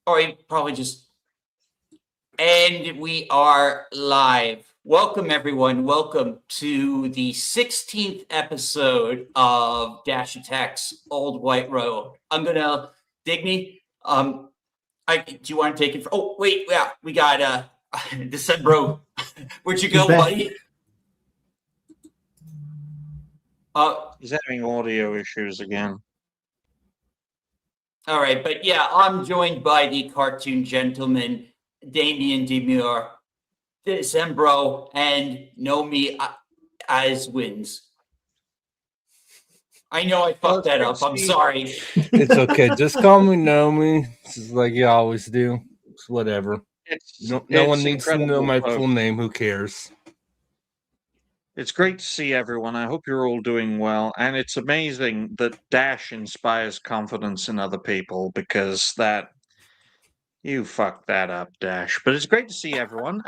Or probably just. And we are live. Welcome, everyone. Welcome to the 16th episode of Dash Attack's Old White Road. I'm gonna Digny. Do you want to take it? Oh, wait, yeah, we got Decembro. Where'd you go, buddy? He's having audio issues again. All right, but yeah, I'm joined by the cartoon gentleman, Damien Demure, Decembro, and Nomi as wins. I know I fucked that up. I'm sorry. It's okay. Just call me Nomi. It's like you always do. It's whatever. No one needs to know my full name. Who cares? It's great to see everyone. I hope you're all doing well. And it's amazing that Dash inspires confidence in other people, because you fucked that up, Dash. But it's great to see everyone.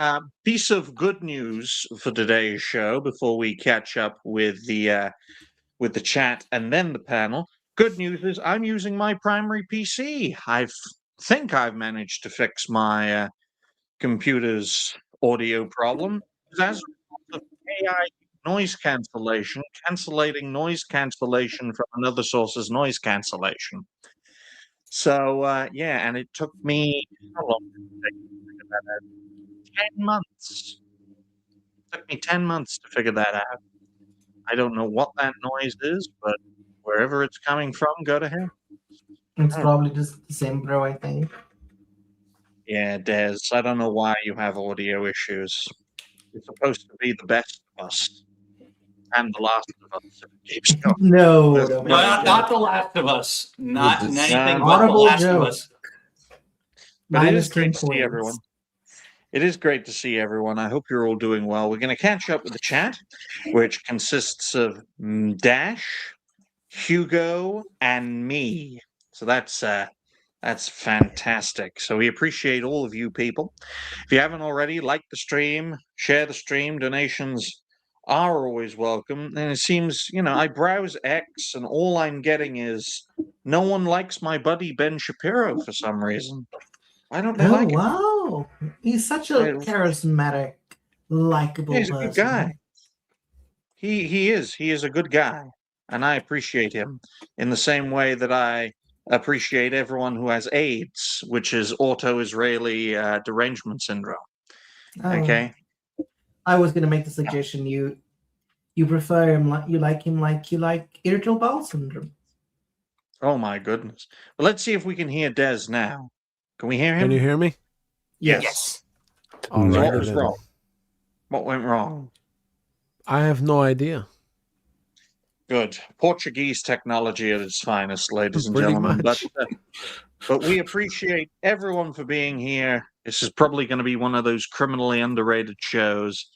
Piece of good news for today's show before we catch up with the chat and then the panel. Good news is I'm using my primary PC. I think I've managed to fix my computer's audio problem. As a result of AI noise cancellation, cancellating noise cancellation from another source's noise cancellation. So, yeah, and it took me, how long did it take me to figure that out? 10 months. It took me 10 months to figure that out. I don't know what that noise is, but wherever it's coming from, go to him. It's probably just Decembro, I think. Yeah, Des, I don't know why you have audio issues. You're supposed to be the best of us. And the last of us. Keeps going. No, not the last of us. Not anything but the last of us. But it is great to see everyone. It is great to see everyone. I hope you're all doing well. We're going to catch up with the chat, which consists of Dash, Hugo, and me. So that's fantastic. So we appreciate all of you people. If you haven't already, like the stream, share the stream. Donations are always welcome. And it seems, I browse X and all I'm getting is no one likes my buddy Ben Shapiro for some reason. Why don't they like him? Wow. He's such a charismatic, likable person. He's a good guy. He is. He is a good guy. And I appreciate him in the same way that I appreciate everyone who has AIDS, which is auto-Israeli derangement syndrome. Okay? I was going to make the suggestion you prefer him like you like irritable bowel syndrome. Oh my goodness. Well, let's see if we can hear Des now. Can we hear him? Can you hear me? Yes. All right. What was wrong? What went wrong? I have no idea. Good. Portuguese technology at its finest, ladies and gentlemen. But we appreciate everyone for being here. This is probably going to be one of those criminally underrated shows.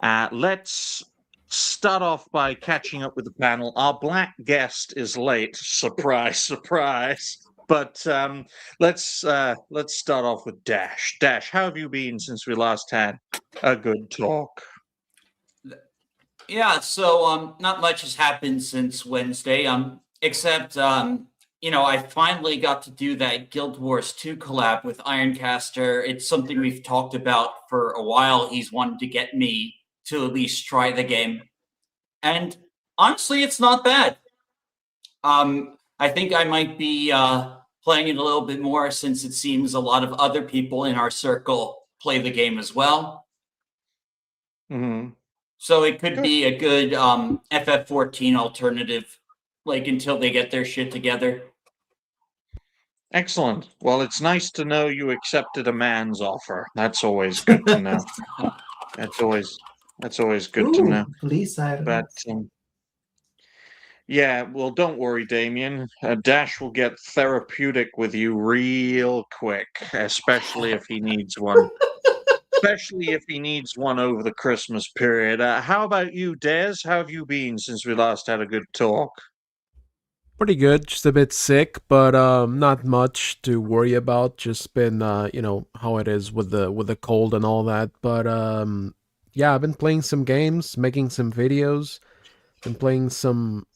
Let's start off by catching up with the panel. Our black guest is late. Surprise, surprise. But let's start off with Dash. Dash, how have you been since we last had a good talk? Yeah, so not much has happened since Wednesday, except I finally got to do that Guild Wars 2 collab with Ironcaster. It's something we've talked about for a while. He's wanted to get me to at least try the game. And honestly, it's not bad. I think I might be playing it a little bit more, since it seems a lot of other people in our circle play the game as well. Mm-hmm. So it could be a good FF14 alternative, until they get their shit together. Excellent. Well, it's nice to know you accepted a man's offer. That's always good to know. That's always good to know. Please, but yeah, well, don't worry, Damien. Dash will get therapeutic with you real quick, especially if he needs one. Especially if he needs one over the Christmas period. How about you, Des? How have you been since we last had a good talk? Pretty good. Just a bit sick, but not much to worry about. Just been, how it is with the cold and all that. But yeah, I've been playing some games, making some videos. Been playing some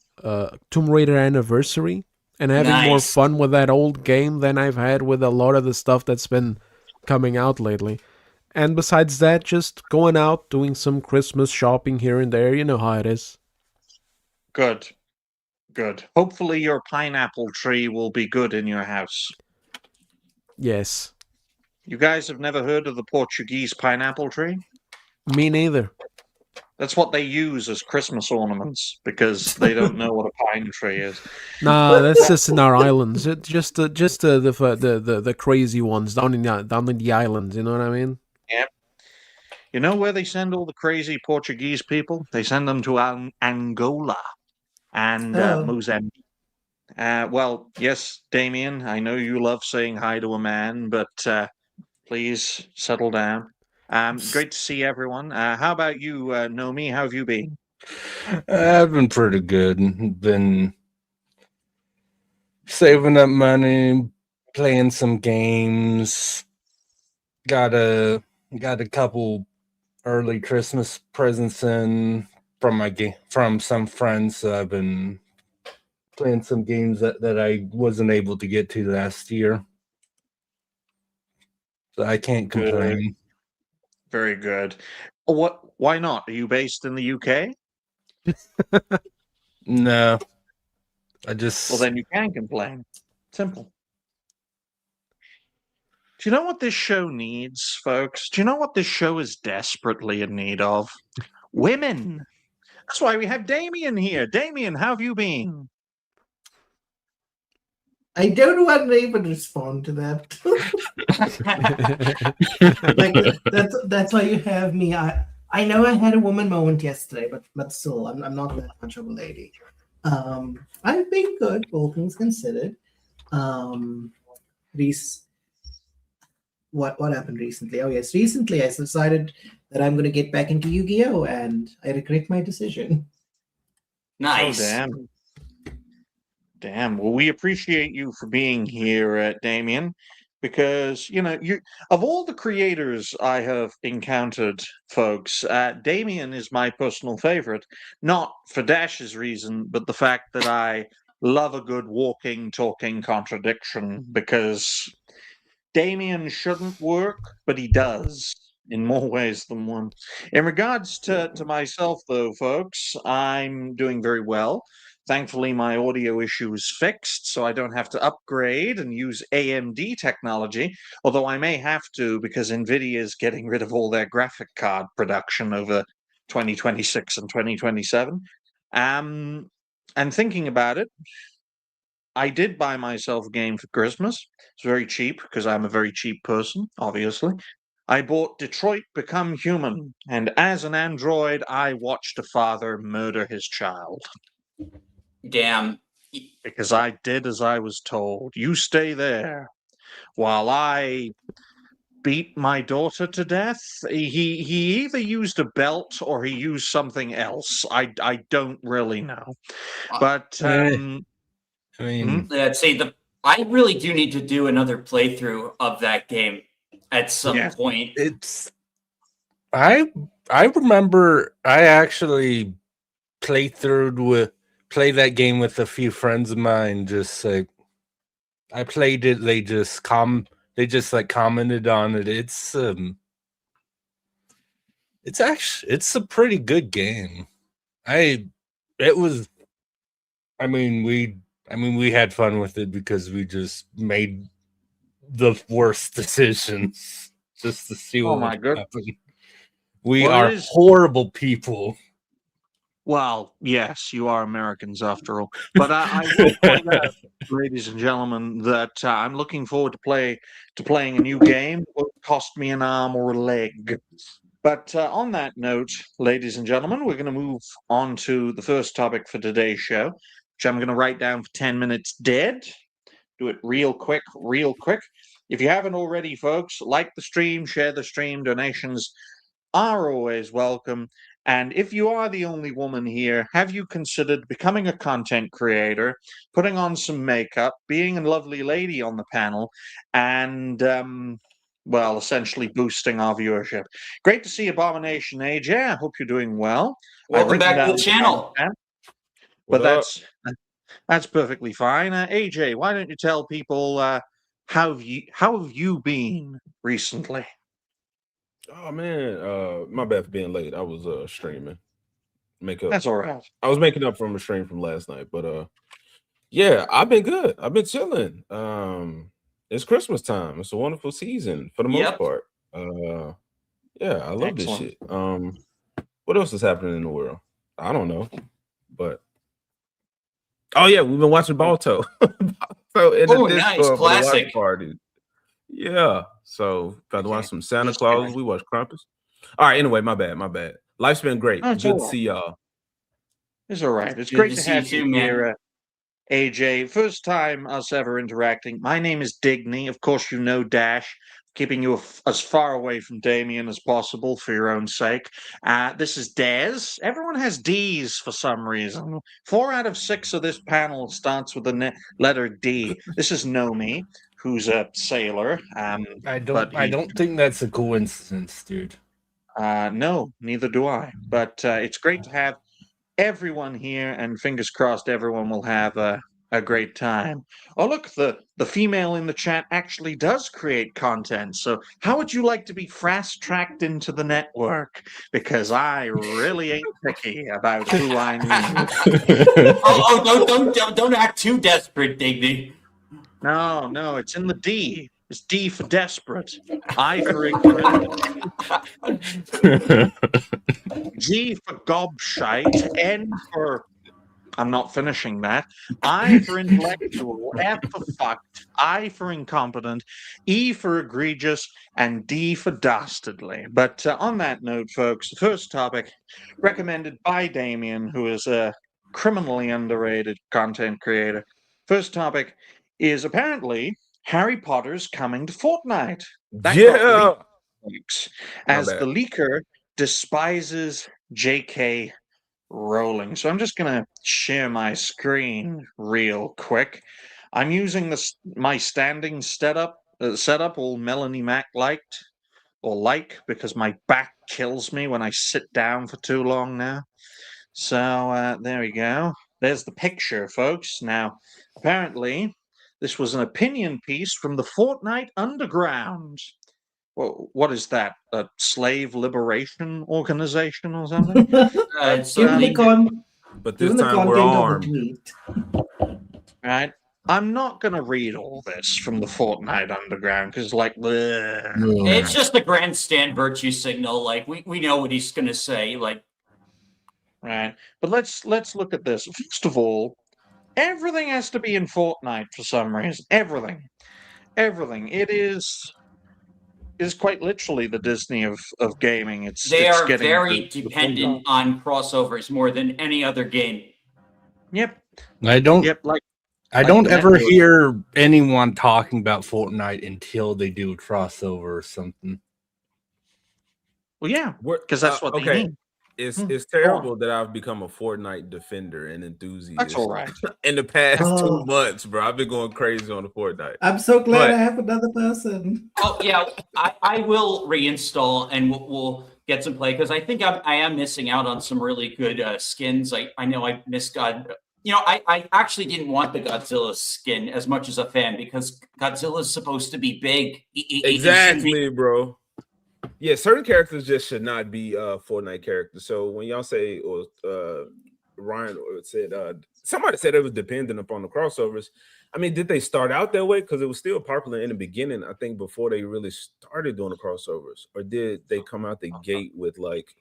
Tomb Raider Anniversary. and having more Nice. fun with that old game than I've had with a lot of the stuff that's been coming out lately. And besides that, just going out, doing some Christmas shopping here and there. You know how it is. Good. Good. Hopefully your pineapple tree will be good in your house. Yes. You guys have never heard of the Portuguese pineapple tree? Me neither. That's what they use as Christmas ornaments because they don't know what a pine tree is. Nah, that's just in our islands. The crazy ones down in the islands. You know what I mean? Yep. You know where they send all the crazy Portuguese people? They send them to Angola and Mozambique. Well, yes, Damien, I know you love saying hi to a man, but please settle down. Great to see everyone. How about you, Nomi? How have you been? I've been pretty good. Been saving up money, playing some games. Got a couple early Christmas presents in from some friends. So I've been playing some games that I wasn't able to get to last year. So I can't Good. complain. Very good. Why not? Are you based in the UK? No. I just Well, then you can complain. Simple. Do you know what this show needs, folks? Do you know what this show is desperately in need of? Women. That's why we have Damien here. Damien, how have you been? I don't want to even respond to that. Like that's why you have me. I know I had a woman moment yesterday, but still, I'm not that much of a lady. I've been good, all things considered. What happened recently? Oh yes, recently I decided that I'm going to get back into Yu-Gi-Oh, and I regret my decision. Nice. Oh, damn. Damn. Well, we appreciate you for being here, Damien, because, you know, of all the creators I have encountered, folks, Damien is my personal favorite, not for Dash's reason, but the fact that I love a good walking, talking contradiction, because Damien shouldn't work, but he does in more ways than one. In regards to myself, though, folks, I'm doing very well. Thankfully, my audio issue is fixed, so I don't have to upgrade and use AMD technology, although I may have to because NVIDIA is getting rid of all their graphic card production over 2026 and 2027. And thinking about it, I did buy myself a game for Christmas. It's very cheap because I'm a very cheap person, obviously. I bought Detroit Become Human, and as an android, I watched a father murder his child. Damn. Because I did as I was told. You stay there while I beat my daughter to death. He either used a belt or he used something else. I don't really know. But I mean, Let's see. I really do need to do another playthrough of that game at some point. it's I remember I actually play that game with a few friends of mine. Just like I played it, they just like commented on it. It's a pretty good game. We had fun with it because we just made the worst decisions just to see what would happen. We are horrible people. Well, yes, you are Americans after all. But I will point out, ladies and gentlemen, that I'm looking forward to playing a new game. It won't cost me an arm or a leg. But on that note, ladies and gentlemen, we're going to move on to the first topic for today's show, which I'm going to write down for 10 minutes dead. Do it real quick. If you haven't already, folks, like the stream, share the stream. Donations are always welcome. And if you are the only woman here, have you considered becoming a content creator, putting on some makeup, being a lovely lady on the panel, and, well, essentially boosting our viewership? Great to see Abomination AJ. I hope you're doing well. Welcome back to the channel. But That's perfectly fine. AJ, why don't you tell people how have you been recently? Oh man, my bad for being late. I was streaming. That's all right. I was making up from a stream from last night, but yeah, I've been good. I've been chilling. It's Christmas time. It's a wonderful season for the most Yep. part. Yeah, I love this Excellent. shit. What else is happening in the world? I don't know, but oh yeah, we've been watching Balto. Balto in Oh, the nice. Discord for the watch Classic. party. Yeah, so got to watch Okay. some Santa That's Claus. good. We watched Krampus. All right. Anyway, my bad. Life's been great. Oh, it's Good all to right. see y'all. It's all right. It's Good great to to see you have you too, man. here, AJ. First time us ever interacting. My name is Digny. Of course, you know Dash. Keeping you as far away from Damien as possible for your own sake. This is Dez. Everyone has D's for some reason. 4 out of 6 of this panel starts with the letter D. This is Nomi, who's a sailor. I but don't think that's a coincidence, dude. No, neither do I. But it's great to have everyone here, and fingers crossed everyone will have a great time. Oh, look, the female in the chat actually does create content. So how would you like to be fast-tracked into the network? Because I really ain't picky about who I meet. Don't act too desperate, Digby. No, it's in the D. It's D for desperate. I for ignorant. G for gobshite. N for... I'm not finishing that. I for intellectual. F for fucked. I for incompetent. E for egregious. And D for dastardly. But on that note, folks, the first topic recommended by Damien, who is a criminally underrated content creator. First topic is apparently Harry Potter's coming to Fortnite. That got Yeah. leaked, My as bad. the leaker despises J.K. Rowling. So I'm just going to share my screen real quick. I'm using my standing setup, all Melanie Mac liked, or because my back kills me when I sit down for too long now. So there we go. There's the picture, folks. Now, apparently, this was an opinion piece from the Fortnite Underground. Well, what is that? A slave liberation organization or something? It's Given the certainly But this given the time we're content of the armed. tweet, Right? I'm not going to read all this from the Fortnite Underground because, bleh. it's just a grandstand virtue signal. Like we know what he's gonna say. Like, Right? But let's look at this. First of all, everything has to be in Fortnite for some reason. Everything. It is quite literally the Disney of gaming. they it's are getting very the dependent on crossovers more than any other game. Yep. I don't Yep. I don't the ever network. hear anyone talking about Fortnite until they do a crossover or something. Well, yeah, We're- because that's what they okay. need. It's terrible that I've become a Fortnite defender and enthusiast. That's all right. In the past Oh. 2 months, bro, I've been going crazy on the Fortnite. I'm so glad But- I have another person. Oh yeah, I will reinstall and we'll get some play because I think I am missing out on some really good skins. I know I missed God. You know, I actually didn't want the Godzilla skin as much as a fan because Godzilla's supposed to be big. He shouldn't be- Exactly, bro. Yeah, certain characters just should not be Fortnite characters. So when y'all say, or Ryan said, somebody said it was dependent upon the crossovers. I mean, did they start out that way? Because it was still popular in the beginning, I think, before they really started doing the crossovers. Or did they come out the gate with like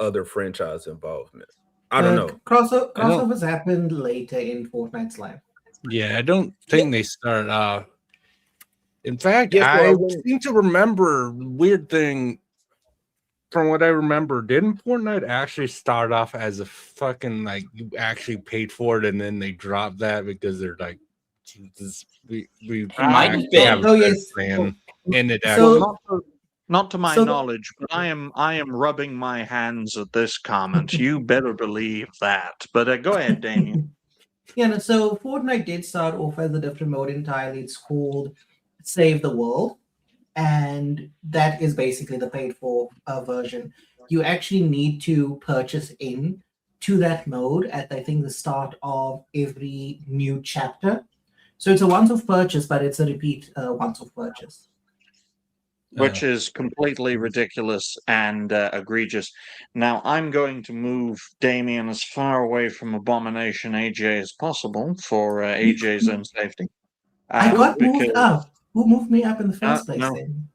other franchise involvement? I don't know. Crossovers happened later in Fortnite's life. Yeah, I don't think they started off. In fact, Yes, I well, seem to remember weird thing. From what I remember, didn't Fortnite actually start off as a fucking like you actually paid for it and then they dropped that because they're like, Jesus, we might have been. have a Oh, better yes. plan. And it So- actually Not to my So- knowledge, but I am rubbing my hands at this comment. You better believe that. But go ahead, Damien. Yeah, no, so Fortnite did start off as a different mode entirely. It's called Save the World, and that is basically the paid for version. You actually need to purchase in to that mode at, I think, the start of every new chapter. So it's a once-off purchase, but it's a repeat once-off purchase. which is completely ridiculous and egregious. Now, I'm going to move Damien as far away from Abomination AJ as possible for AJ's own safety. I got moved because- up. Who moved me up in the first place no. then?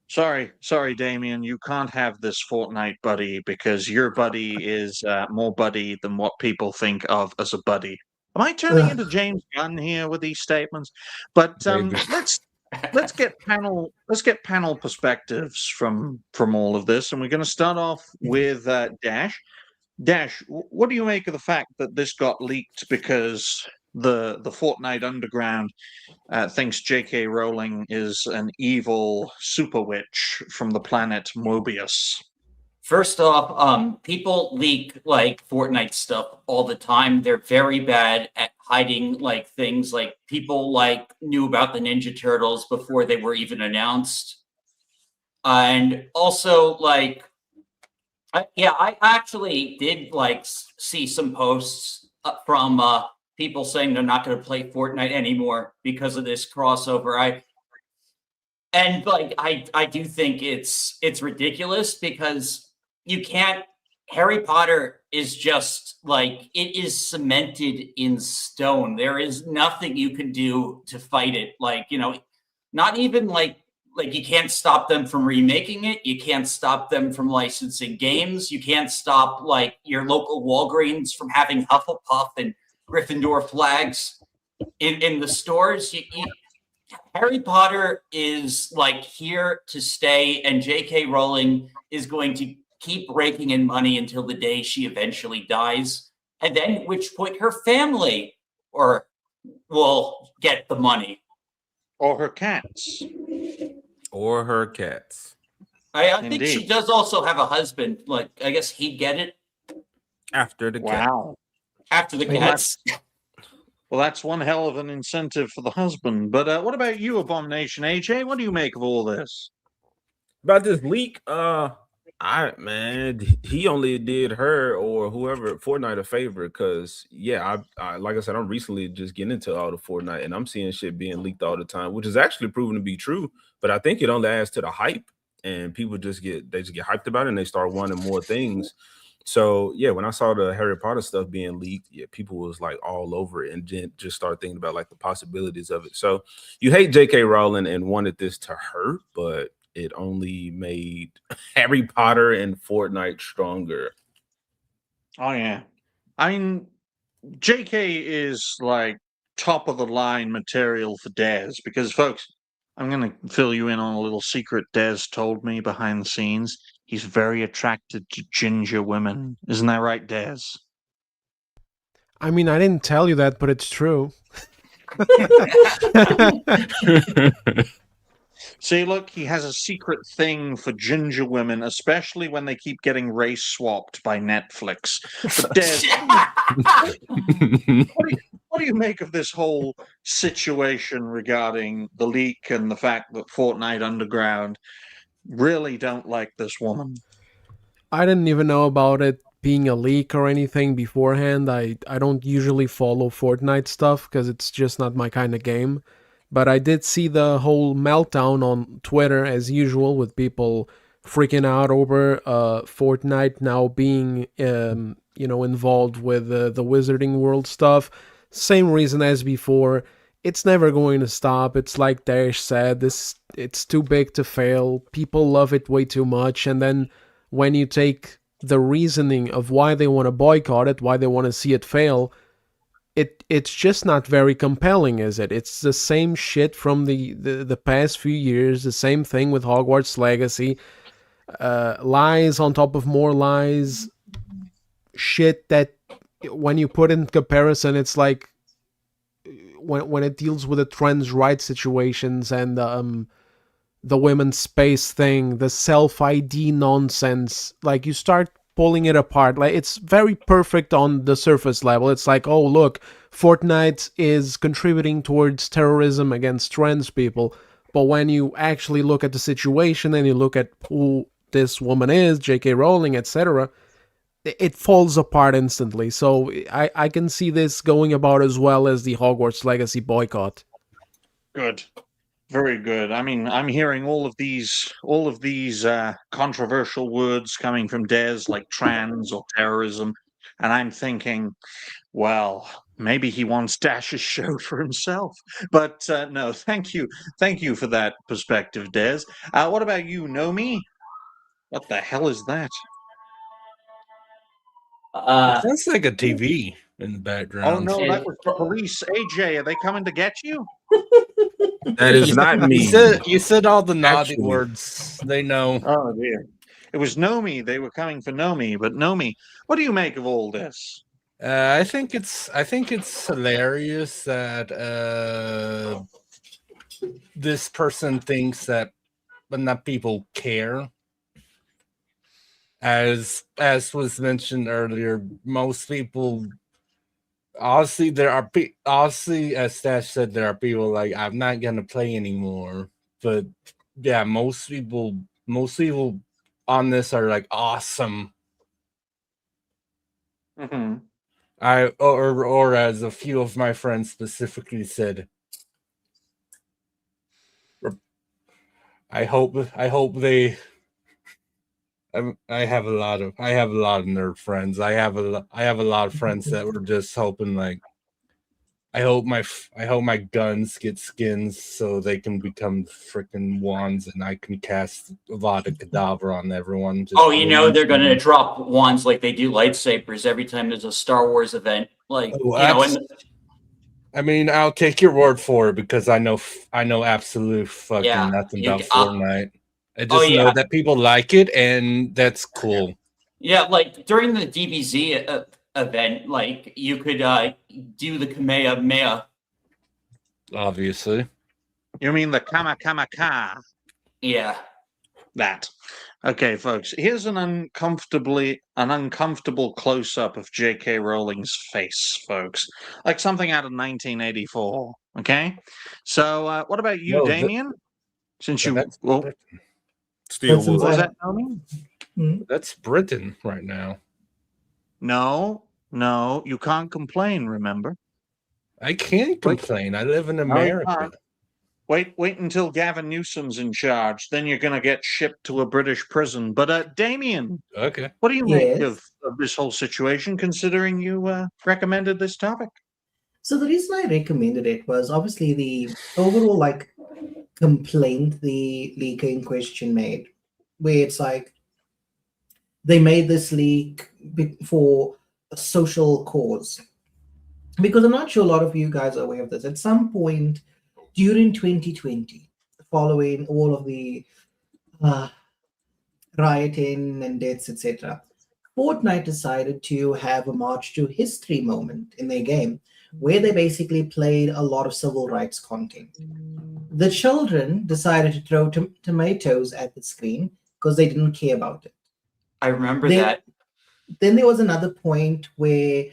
Sorry, Damien. You can't have this Fortnite buddy because your buddy is more buddy than what people think of as a buddy. Am I turning Ugh. into James Gunn here with these statements? But Maybe. let's get panel perspectives from all of this, and we're going to start off with Dash. Dash, what do you make of the fact that this got leaked because the Fortnite Underground thinks J.K. Rowling is an evil super witch from the planet Mobius? First off, people leak like Fortnite stuff all the time. They're very bad at hiding like things. Like people like knew about the Ninja Turtles before they were even announced. And also like I actually did like see some posts from people saying they're not going to play Fortnite anymore because of this crossover. I do think it's ridiculous because you can't. Harry Potter is just like it is cemented in stone. There is nothing you can do to fight it. Like, you know, not even like you can't stop them from remaking it. You can't stop them from licensing games. You can't stop like your local Walgreens from having Hufflepuff and Gryffindor flags in the stores. Harry Potter is like here to stay, and J.K. Rowling is going to keep raking in money until the day she eventually dies, and then at which point her family will get the money. Or her cats. Or her cats. I think she Indeed. does also have a husband. Like, I guess he'd get it After the cat. Wow. after the Well, cats. Well, that's one hell of an incentive for the husband. But what about you, Abomination AJ? What do you make of all this? About this leak, he only did her or whoever Fortnite a favor because I like I said, I'm recently just getting into all the Fortnite and I'm seeing shit being leaked all the time, which is actually proven to be true. But I think it only adds to the hype, and people just get hyped about it and they start wanting more things. So yeah, when I saw the Harry Potter stuff being leaked, people was like all over it and then just start thinking about like the possibilities of it. So you hate J.K. Rowling and wanted this to hurt, but it only made Harry Potter and Fortnite stronger. Oh, yeah. I mean, JK is like top of the line material for Dez because, folks, I'm going to fill you in on a little secret Dez told me behind the scenes. He's very attracted to ginger women. Isn't that right, Dez? I mean, I didn't tell you that, but it's true. See, look, he has a secret thing for ginger women, especially when they keep getting race swapped by Netflix. But Dez, what do you make of this whole situation regarding the leak and the fact that Fortnite Underground really don't like this woman? I didn't even know about it being a leak or anything beforehand. I don't usually follow Fortnite stuff because it's just not my kind of game. But I did see the whole meltdown on Twitter as usual with people freaking out over Fortnite now being involved with the Wizarding World stuff. Same reason as before. It's never going to stop. It's like Dash said, it's too big to fail. People love it way too much, and then when you take the reasoning of why they want to boycott it, why they want to see it fail, it's just not very compelling, is it? It's the same shit from the past few years, the same thing with Hogwarts Legacy. Lies on top of more lies. Shit that when you put in comparison, it's like when it deals with the trans rights situations and the women's space thing, the self-ID nonsense, like you start pulling it apart. Like it's very perfect on the surface level. It's like, oh look, Fortnite is contributing towards terrorism against trans people. But when you actually look at the situation and you look at who this woman is, J.K. Rowling, etc., it falls apart instantly. So I can see this going about as well as the Hogwarts Legacy boycott. Good. Very good. I mean, I'm hearing all of these controversial words coming from Des, like trans or terrorism, and I'm thinking, well, maybe he wants Dash's show for himself. But no, thank you for that perspective, Des. What about you, Nomi? What the hell is that? It sounds like a TV in the Oh background. no, that It- was the police. AJ, are they coming to get you? That is not You me. said all the naughty Actually. words. They know. Oh dear. It was Nomi. They were coming for Nomi. But Nomi, what do you make of all this? I think it's hilarious that this person thinks that enough people care. As was mentioned earlier, most people obviously obviously, as Stash said, there are people like, I'm not gonna play anymore. But yeah, most people on this are like awesome. Mm-hmm. Or as a few of my friends specifically said, I hope they. I have a lot of nerd friends. I have a lot of friends that were just hoping, like, I hope my guns get skins so they can become freaking wands and I can cast Avada Kedavra on everyone. Oh, you know they're gonna drop wands like they do lightsabers every time there's a Star Wars event. Like, Oh, you know, and I mean, I'll take your word for it because I know absolute fucking Yeah, nothing you- about Fortnite. I Oh, just know yeah. that people like it, and that's cool. yeah, like during the DBZ event, like you could do the Kamehameha. Obviously, You mean the Kama? Yeah. That. Okay, folks. Here's an uncomfortable close-up of J.K. Rowling's face, folks, like something out of 1984. Okay. So, what about you, No, Damien? Since you that's well, Britain. Still But since would. was I- that Nomi? That's Britain right now. No, you can't complain. Remember. I can't complain. I live in No, you America. can't. Wait until Gavin Newsom's in charge. Then you're going to get shipped to a British prison. But Damien, Okay. what do you make Yes. of this whole situation, considering you recommended this topic? So the reason I recommended it was obviously the overall complaint the leaker in question made, where it's like they made this leak for a social cause. Because I'm not sure a lot of you guys are aware of this. At some point during 2020, following all of the rioting and deaths, etc., Fortnite decided to have a March to History moment in their game where they basically played a lot of civil rights content. The children decided to throw tomatoes at the screen because they didn't care about it. I remember Then- that. Then there was another point where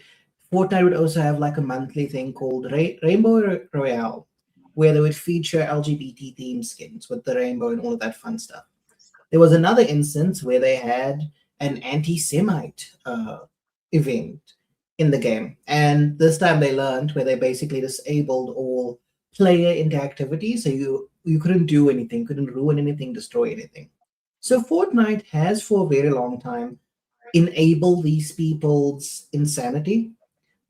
Fortnite would also have like a monthly thing called Rainbow Royale, where they would feature LGBT theme skins with the rainbow and all of that fun stuff. There was another instance where they had an anti-Semite event in the game, and this time they learned where they basically disabled all player interactivity, so you couldn't do anything, couldn't ruin anything, destroy anything. So Fortnite has for a very long time enabled these people's insanity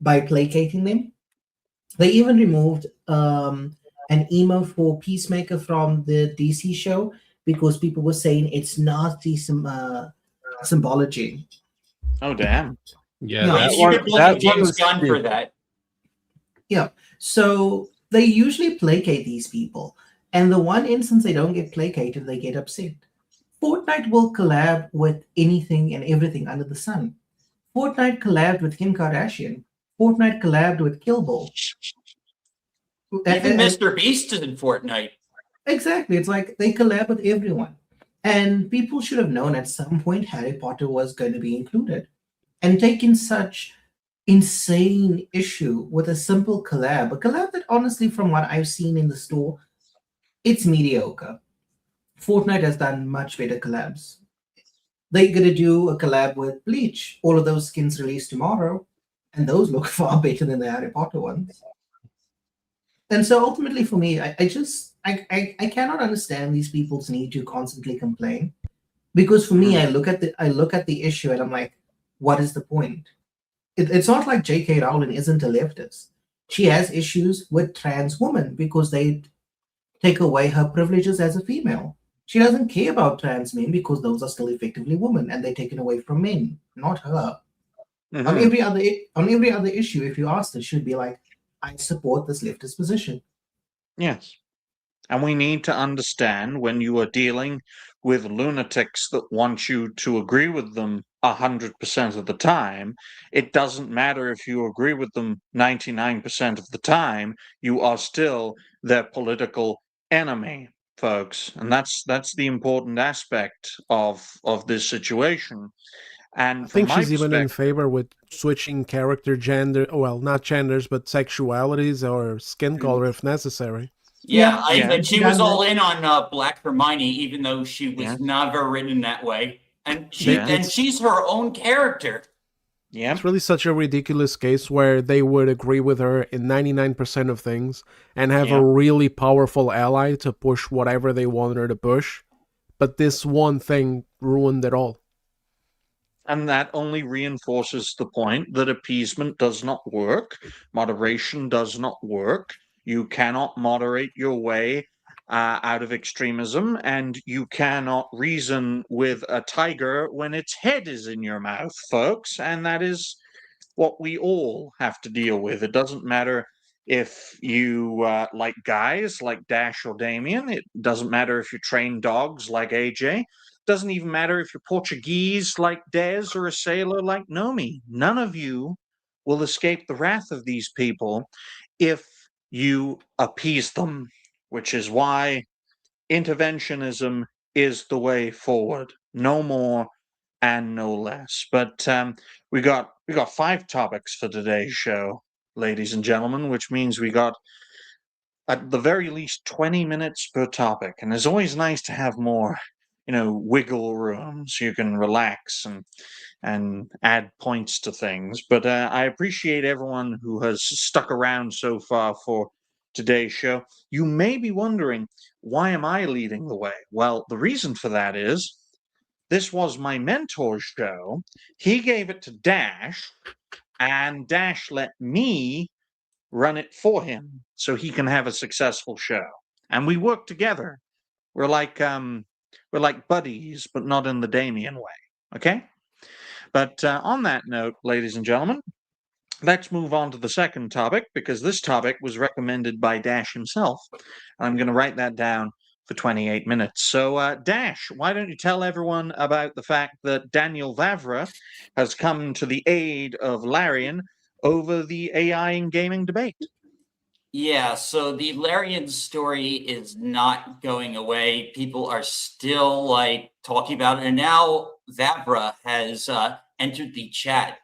by placating them. They even removed an emo for Peacemaker from the DC show because people were saying it's Nazi symbology. Oh, damn. Yeah, No, that you one. could blame That one James was Gunn for stupid. that. So they usually placate these people. And the one instance they don't get placated, they get upset. Fortnite will collab with anything and everything under the sun. Fortnite collabed with Kim Kardashian. Fortnite collabed with Kill Bill. Even Mr. Beast is in Fortnite. Exactly. It's like they collab with everyone. And people should have known at some point Harry Potter was going to be included. And taking such insane issue with a simple collab, a collab that honestly, from what I've seen in the store, it's mediocre. Fortnite has done much better collabs. They're gonna do a collab with Bleach. All of those skins release tomorrow, and those look far better than the Harry Potter ones. And so ultimately for me, I cannot understand these people's need to constantly complain. Because for me, I look at the issue and I'm like, what is the point? It's not like J.K. Rowling isn't a leftist. She has issues with trans women because they take away her privileges as a female. She doesn't care about trans men because those are still effectively women and they're taken away from men, not her. On every other issue, if you asked her, she'd be like, I support this leftist position. Yes. And we need to understand when you are dealing with lunatics that want you to agree with them 100% of the time, it doesn't matter if you agree with them 99% of the time, you are still their political enemy, folks. And that's the important aspect of this situation. And I from think my she's even in perspective, favor with switching character gender, well, not genders, but sexualities or skin color if necessary. Yeah, Yeah. she was all in on Black Hermione, even though she was Yes. never written that way, and Yes. she's her own character. yeah, It's really such a ridiculous case where they would agree with her in 99% of things and have Yeah. a really powerful ally to push whatever they want her to push. But this one thing ruined it all. and that only reinforces the point that appeasement does not work, moderation does not work. You cannot moderate your way out of extremism, and you cannot reason with a tiger when its head is in your mouth, folks. And that is what we all have to deal with. It doesn't matter if you like guys like Dash or Damien. It doesn't matter if you train dogs like AJ. It doesn't even matter if you're Portuguese like Dez or a sailor like Nomi. None of you will escape the wrath of these people if you appease them, which is why interventionism is the way forward. No more and no less. But we got 5 topics for today's show, ladies and gentlemen, which means we got at the very least 20 minutes per topic. And it's always nice to have more, wiggle room so you can relax and add points to things. But I appreciate everyone who has stuck around so far for today's show. You may be wondering, why am I leading the way? Well, the reason for that is this was my mentor's show. He gave it to Dash, and Dash let me run it for him so he can have a successful show. And we work together. We're like buddies, but not in the Damien way. Okay? But on that note, ladies and gentlemen, let's move on to the second topic, because this topic was recommended by Dash himself. I'm going to write that down for 28 minutes. So, Dash, why don't you tell everyone about the fact that Daniel Vavra has come to the aid of Larian over the AI in gaming debate? Yeah, so the Larian story is not going away. People are still talking about it, and now Vavra has entered the chat.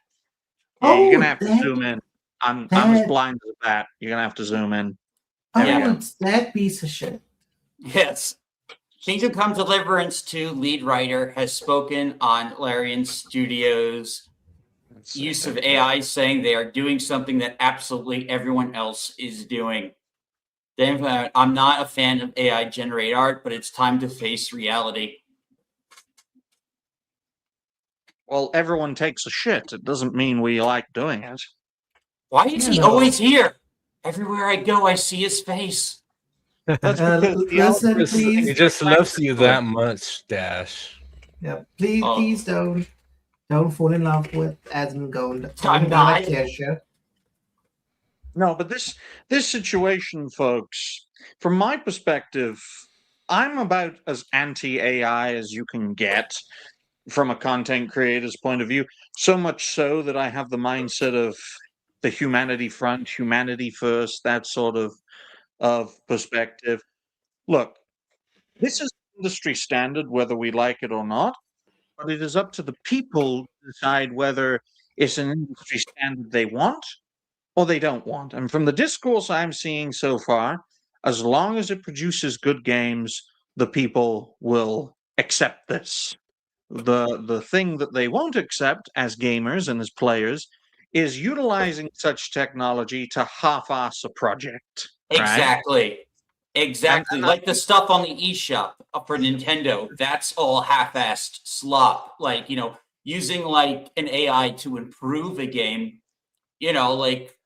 Yeah, you're gonna Oh, have to zoom in. I'm as blind as that. You're gonna have to zoom in. There we go. it's that piece of shit. Yes. Kingdom Come Deliverance 2 lead writer has spoken on Larian Studios' use of AI, saying they are doing something that absolutely everyone else is doing. I'm not a fan of AI generated art, but it's time to face reality. Well, everyone takes a shit. It doesn't mean we like doing it. Why is he always here? Everywhere I go, I see his face. That's because listen, please. He just loves you that much, Dash. Yeah, please don't fall in love with Asmongold. I'm not. No, but this situation, folks, from my perspective, I'm about as anti-AI as you can get from a content creator's point of view. So much so that I have the mindset of the humanity front, humanity first, that sort of perspective. Look, this is industry standard, whether we like it or not, but it is up to the people to decide whether it's an industry standard they want or they don't want. And from the discourse I'm seeing so far, as long as it produces good games, the people will accept this. the thing that they won't accept as gamers and as players is utilizing such technology to half-ass a project. Right? Exactly. Exactly. And Like the stuff on the eShop for Nintendo, that's all half-assed slop. Like, using like an AI to improve a game, like,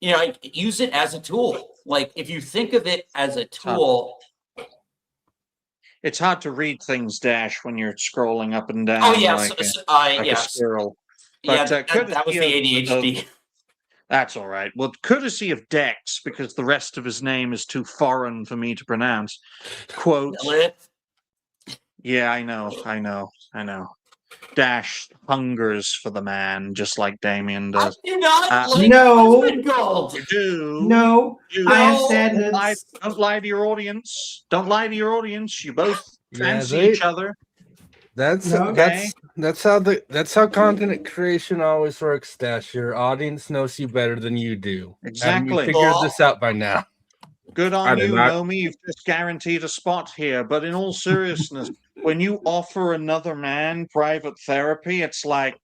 like, use it as a tool. Like, if you think of it as a tool. It's hard to read things, Dash, when you're scrolling up and down Oh, yeah. like a Yes. squirrel. Yeah, But that was the ADHD. That's all right. Well, courtesy of Dex, because the rest of his name is too foreign for me to pronounce. Quote. Yeah, I know. Dash hungers for the man, just like Damien I does. do not like No. husband gold. You do. No, You I have No. standards. Don't lie to your audience. Don't lie to your audience. You both fancy they- each other. That's No. that's how content creation always works, Dash. Your audience knows you better than you do. Haven't Exactly. you figured this out by now? Good I on did you, not. Nomi. You've just guaranteed a spot here. But in all seriousness, when you offer another man private therapy, it's like,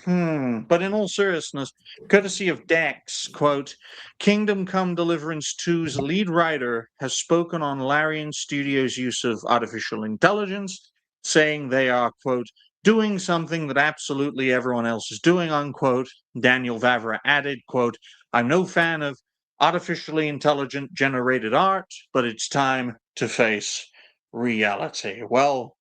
But in all seriousness, courtesy of Dex, quote, Kingdom Come Deliverance 2's lead writer has spoken on Larian Studios' use of artificial intelligence, saying they are, quote, doing something that absolutely everyone else is doing, unquote. Daniel Vavra added, quote, I'm no fan of artificially intelligent generated art, but it's time to face reality. Well,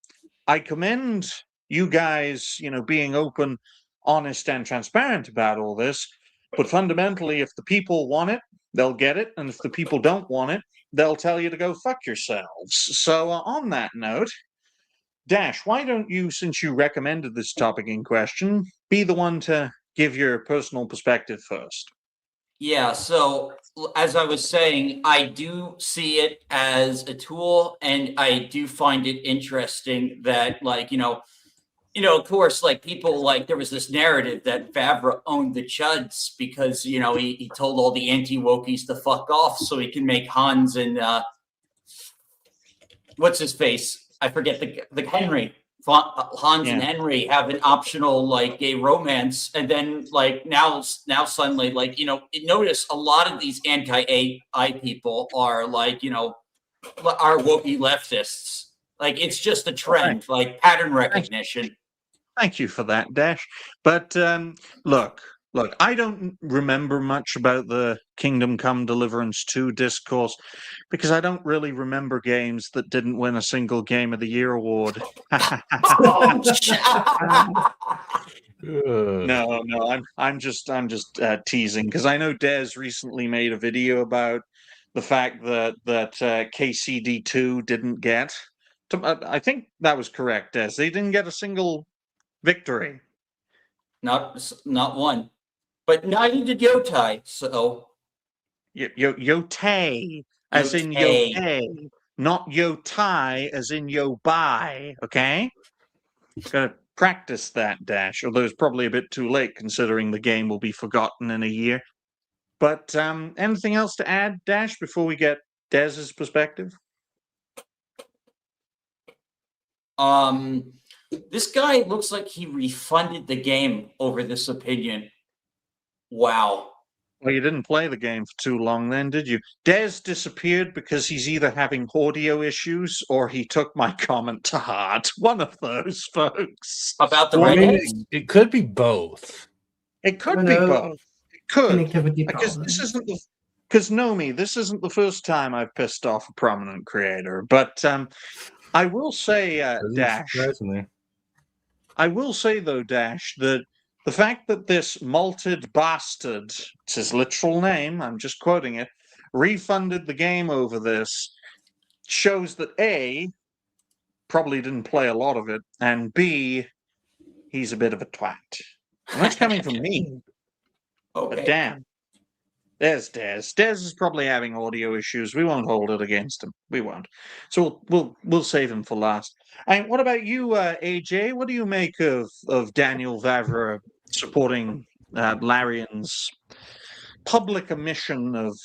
I commend you guys, being open, honest, and transparent about all this. But fundamentally, if the people want it, they'll get it. And if the people don't want it, they'll tell you to go fuck yourselves. So, on that note, Dash, why don't you, since you recommended this topic in question, be the one to give your personal perspective first? Yeah, so as I was saying, I do see it as a tool, and I do find it interesting that, like, of course, like, people, like, there was this narrative that Favre owned the Chuds because, he told all the anti-wokies to fuck off so he can make Hans and what's his face? I forget the Henry. Hans and Henry have an optional, like, gay romance, and then, like, now suddenly, like, notice a lot of these anti-AI people are, like, are woke leftists. Like, it's just a trend, like pattern recognition. Thank you for that, Dash. But look, I don't remember much about the Kingdom Come Deliverance 2 discourse because I don't really remember games that didn't win a single Game of the Year award. No, I'm just teasing because I know Des recently made a video about the fact that KCD2 didn't get. I think that was correct, Des. They didn't get a single victory. Not one, but neither did Yotai. So Yotei, as in Yotei, not Yotai, as in Yobai. Okay, gotta practice that, Dash. Although it's probably a bit too late, considering the game will be forgotten in a year. But anything else to add, Dash, before we get Dez's perspective? This guy looks like he refunded the game over this opinion. Wow. Well, you didn't play the game for too long then, did you? Dez disappeared because he's either having audio issues or he took my comment to heart. One of those, folks. About the I mean, redheads? it could be both. It could Oh, be no. both. It could. Connectivity Because problems. Nomi, this isn't the first time I've pissed off a prominent creator. But I will say, Doesn't Dash, surprise me. I will say, though, Dash, that the fact that this malted bastard, it's his literal name, I'm just quoting it, refunded the game over this shows that A, probably didn't play a lot of it, and B, he's a bit of a twat. And that's coming from me. Okay. But damn. There's Dez. Dez is probably having audio issues. We won't hold it against him. We won't. So we'll save him for last. And what about you, AJ? What do you make of Daniel Vavra supporting Larian's public omission of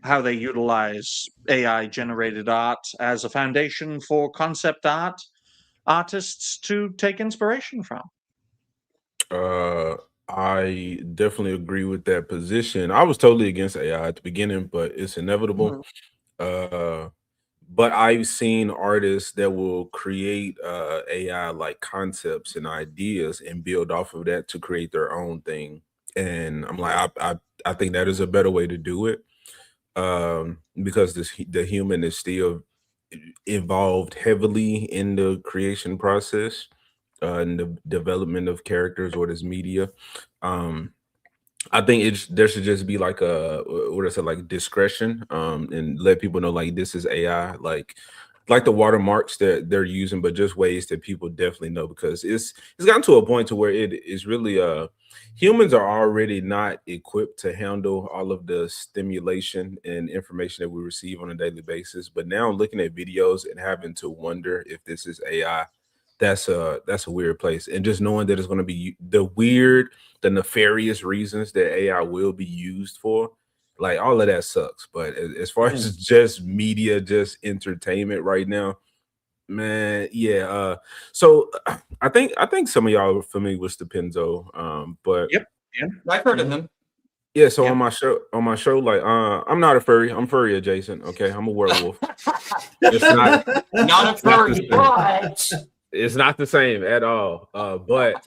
how they utilize AI generated art as a foundation for concept art? artists to take inspiration from? I definitely agree with that position. I was totally against AI at the beginning, but it's inevitable. Uh, but I've seen artists that will create AI like concepts and ideas and build off of that to create their own thing. And I'm like, I think that is a better way to do it, because the human is still involved heavily in the creation process, and the development of characters or this media. Um, I think there should just be like a what I said, like discretion, and let people know like this is AI, like the watermarks that they're using, but just ways that people definitely know, because it's gotten to a point to where it is really humans are already not equipped to handle all of the stimulation and information that we receive on a daily basis. But now looking at videos and having to wonder if this is AI, that's a weird place. And just knowing that it's going to be the nefarious reasons that AI will be used for, like all of that sucks. But as far as just media, just entertainment right now, man, yeah. So I think some of y'all are familiar with Stupenzo, but Yep. I've heard of him. yeah. So Yep. on my show, like I'm not a furry. I'm furry adjacent. Okay, I'm a werewolf. It's not Not a furry, but it's not the same at all. But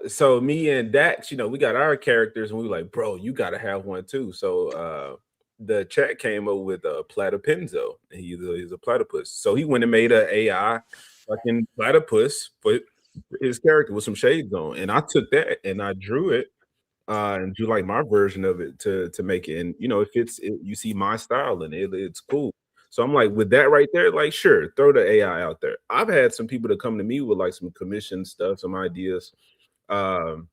so me and Dax, we got our characters, and we were like, bro, you gotta have one too. So the chat came up with a platypenzo, and he's a platypus. So he went and made an AI fucking platypus for his character with some shades on, and I took that and I drew it, and drew like my version of it to make it, and you see my style in it, it's cool. So I'm like, with that right there, like, sure, throw the AI out there. I've had some people that come to me with like some commission stuff, some ideas, um,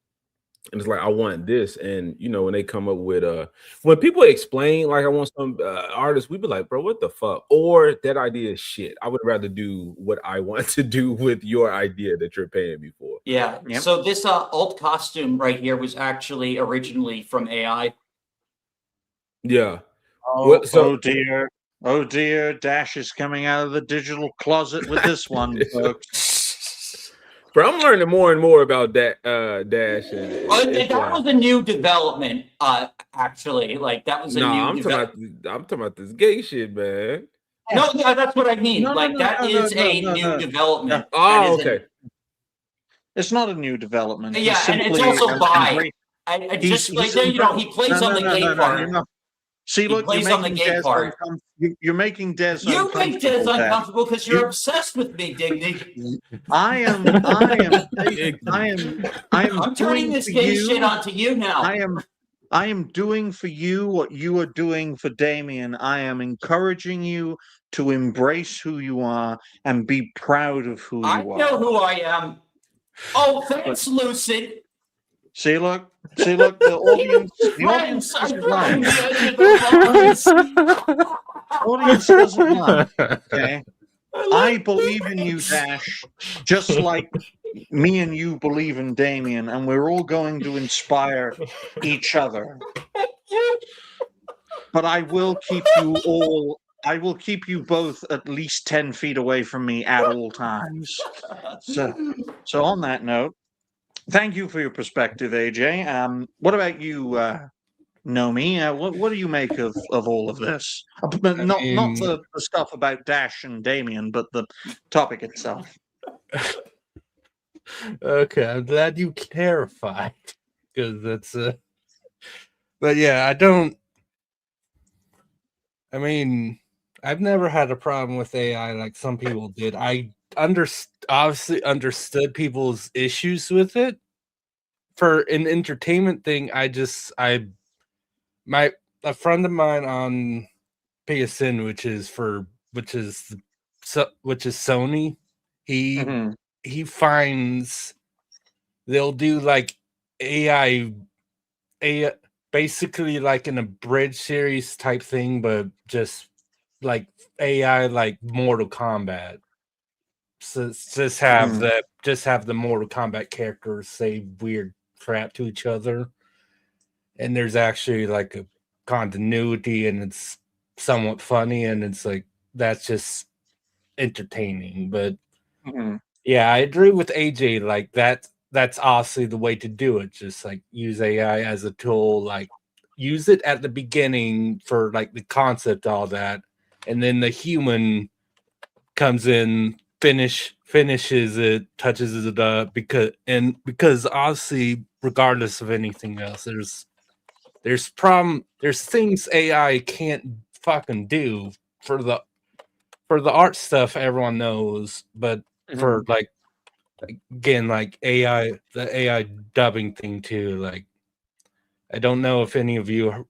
and it's like, I want this, and when they come up with when people explain like I want some artists, we be like, bro, what the fuck, or that idea is shit. I would rather do what I want to do with your idea that you're paying me for. yeah. Yep. So this alt costume right here was actually originally from AI. Yeah. Oh, Well, so oh dear, Dash is coming out of the digital closet with this one, folks. bro, I'm learning more and more about that Dash. That was a new development, actually. Like that was a Nah, new development. I'm talking about this gay shit, man. No, yeah, that's what I mean. No, like no, that no, is no, a no, new no. development. Oh, That is okay. It's not a new development. Yeah, He's and it's simply also bi. embraced- I he's- just like he's he plays on the gay part. you're not. See, He look, plays you're on the making gay Des part. you're making Des You make Des uncomfortable. Des. uncomfortable because you're You- obsessed with me, Digny. I'm I'm turning doing this for gay you- shit onto you now. I am doing for you what you are doing for Damien. I am encouraging you to embrace who you are and be proud of who I you are. know who I am. Oh, thanks, Lucid. See, look, the audience, the audience Friends, I'm doesn't lie. throwing the edge of the bones. Audience doesn't lie. Okay, I believe in you, Dash, just like me and you believe in Damien, and we're all going to inspire each other. But I will keep you both at least 10 feet away from me at all times. So on that note, thank you for your perspective, AJ. What about you, Nomi? What do you make of all of this? But not the stuff about Dash and Damien, but the topic itself. Okay, I'm glad you clarified, because that's but yeah, I mean, I've never had a problem with AI like some people did. I obviously understood people's issues with it. For an entertainment thing, a friend of mine on PSN, which is Sony, he finds they'll do like AI basically like an abridged series type thing, but just like AI like Mortal Kombat. So just have the Mortal Kombat characters say weird crap to each other, and there's actually like a continuity, and it's somewhat funny, and it's like that's just entertaining. But Mhm. Yeah, I agree with AJ. Like that's honestly the way to do it. Just like use AI as a tool, like use it at the beginning for like the concept, all that, and then the human comes in, finishes it, touches it up, because honestly, regardless of anything else, there's things AI can't fucking do for the art stuff everyone knows, but for like again, like the AI dubbing thing too. Like, I don't know if any of you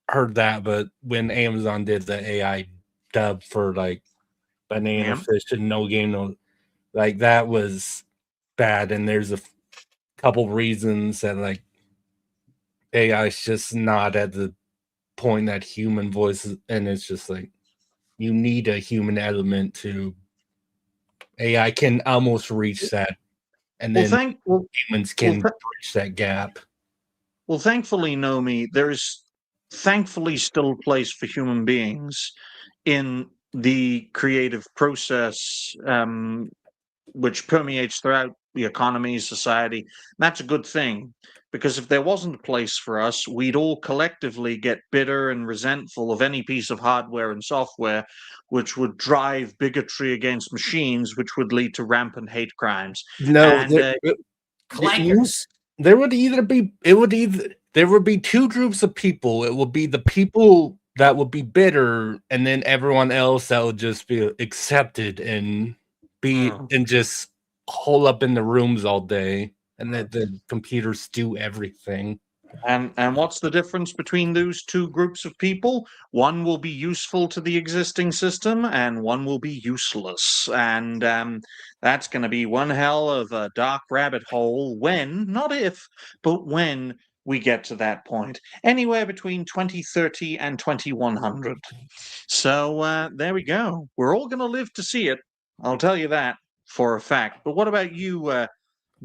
heard that, but when Amazon did the AI dub for like Banana Yeah. Fish and No Game No, like that was bad. And there's a couple reasons that like AI is just not at the point that human voices, and it's just like you need a human element to AI can almost reach that, and Well, then humans can th- bridge that gap. well, thankfully, Nomi, there's thankfully still a place for human beings in the creative process, which permeates throughout the economy, society. That's a good thing, because if there wasn't a place for us, we'd all collectively get bitter and resentful of any piece of hardware and software, which would drive bigotry against machines, which would lead to rampant hate crimes. No, And Clankers. there would be two groups of people. It would be the people that would be bitter, and then everyone else that would just be accepted and be and just hole up in the rooms all day, and let the computers do everything. And what's the difference between those two groups of people? One will be useful to the existing system, and one will be useless. And that's going to be one hell of a dark rabbit hole when, not if, but when we get to that point. Anywhere between 2030 and 2100. So there we go. We're all going to live to see it. I'll tell you that for a fact. But what about you,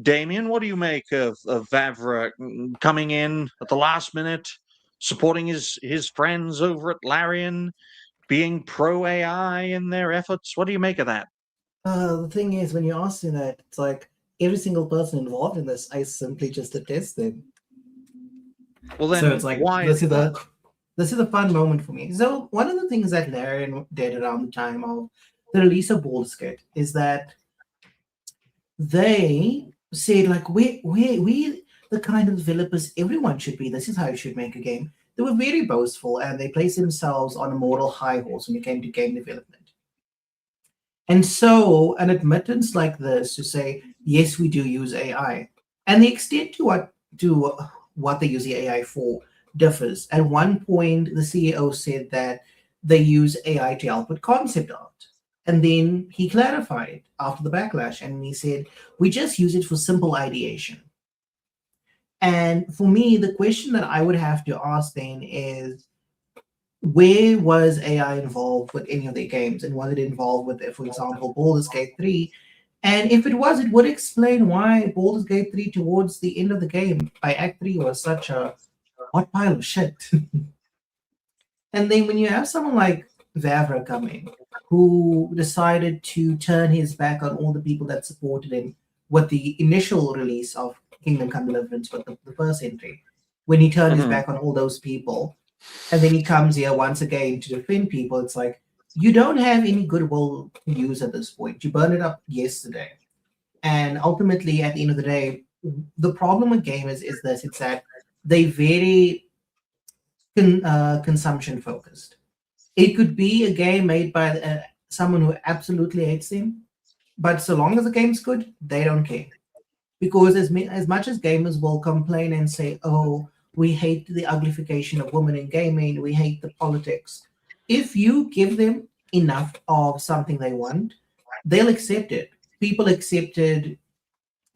Damien? What do you make of Vavra coming in at the last minute, supporting his friends over at Larian, being pro AI in their efforts? What do you make of that? The thing is, when you ask me that, it's like every single person involved in this, I simply just detest them. Well, then So it's like why? this is a fun moment for me. So one of the things that Larian did around the time of the release of Baldur's Gate is that they said like we the kind of developers everyone should be. This is how you should make a game. They were very boastful and they placed themselves on a moral high horse when it came to game development. And so an admittance like this to say, yes, we do use AI, and the extent to what they use the AI for differs. At one point, the CEO said that they use AI to help with concept art. And then he clarified after the backlash and he said, we just use it for simple ideation. And for me, the question that I would have to ask then is, where was AI involved with any of their games? And was it involved with, for example, Baldur's Gate 3? And if it was, it would explain why Baldur's Gate 3 towards the end of the game by Act 3 was such a hot pile of shit. And then when you have someone like Vavra come in, who decided to turn his back on all the people that supported him with the initial release of Kingdom Come Deliverance, with the first entry, when he turned his back on all those people, and then he comes here once again to defend people, it's like, you don't have any goodwill to use at this point. You burned it up yesterday. And ultimately, at the end of the day, the problem with gamers is this, it's that they very consumption focused. It could be a game made by someone who absolutely hates them, but so long as the game's good, they don't care. Because as much as gamers will complain and say, oh, we hate the uglification of women in gaming, we hate the politics. If you give them enough of something they want, they'll accept it. People accepted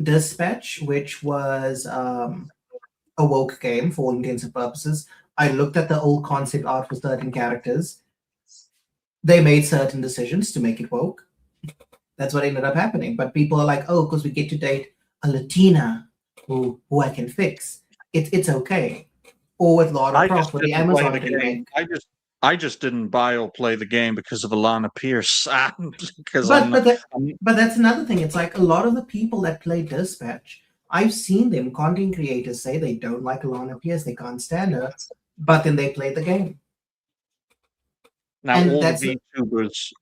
Dispatch, which was a woke game for all intents and purposes. I looked at the old concept art for certain characters. They made certain decisions to make it woke. That's what ended up happening. But people are like, oh, because we get to date a Latina who I can fix. It's okay. Or with Lara Croft, with the Amazon remake. I just didn't buy or play the game because of Alana Pierce. Because But that's another thing. It's like a lot of the people that play Dispatch, I've seen them, content creators, say they don't like Alana Pierce, they can't stand her, but then they play the game. now and all that's- the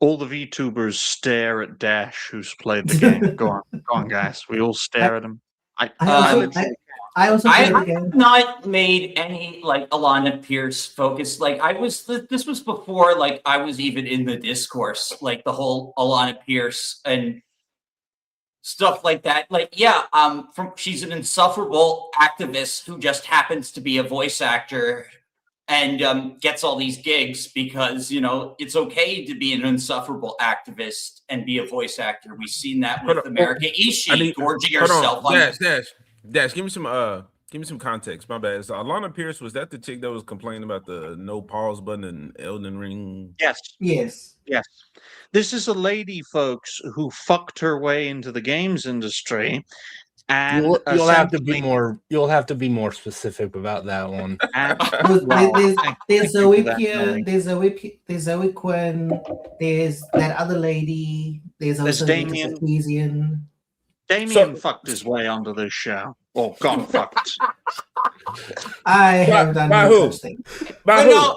VTubers stare at Dash, who's played the game. Go on, guys. We all stare at him. I also play the I game. have not made any like Alana Pierce focus. Like this was before like I was even in the discourse, like the whole Alana Pierce and stuff like that. Like, yeah, she's an insufferable activist who just happens to be a voice actor and gets all these gigs because it's okay to be an insufferable activist and be a voice actor. We've seen that with America Ishii gorging herself on Dash, give me some context. My bad. So Alana Pierce, was that the chick that was complaining about the no pause button in Elden Ring? Yes. This is a lady, folks, who fucked her way into the games industry. And you'll have to be more. You'll have to be more specific about that one. There's Zoe Pierre, there's Zoe Quinn, there's that other lady, there's also Damien. Damien fucked his way onto this show. Or gone fucked. I have done no such thing. By who?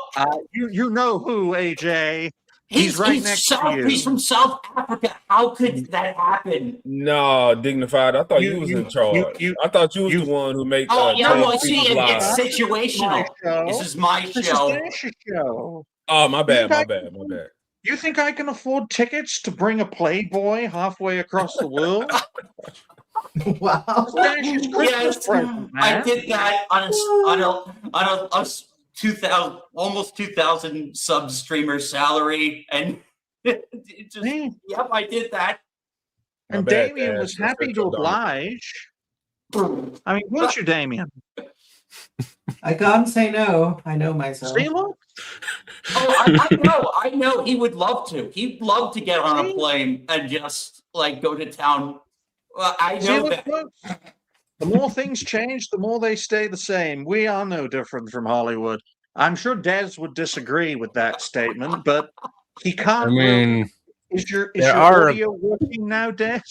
You know who, AJ. He's right next to you. He's from South Africa. How could that happen? No, Dignified. I thought you was in charge. I thought you was the one who made. See, it's situational. This is my show. This is show. Oh, my bad. You think I can afford tickets to bring a Playboy halfway across the world? Wow. Yes, I did that on a 2,000 almost 2,000 sub streamer salary, and it just yep, I did that. And Damien was happy to oblige. I mean, weren't you, Damien? I can't say no. I know myself. See, look. Oh, I know. He would love to. He'd love to get on a plane and just like go to town. Well, I know that. The more things change, the more they stay the same. We are no different from Hollywood. I'm sure Des would disagree with that statement, but he can't. I mean, is your audio working now, Des?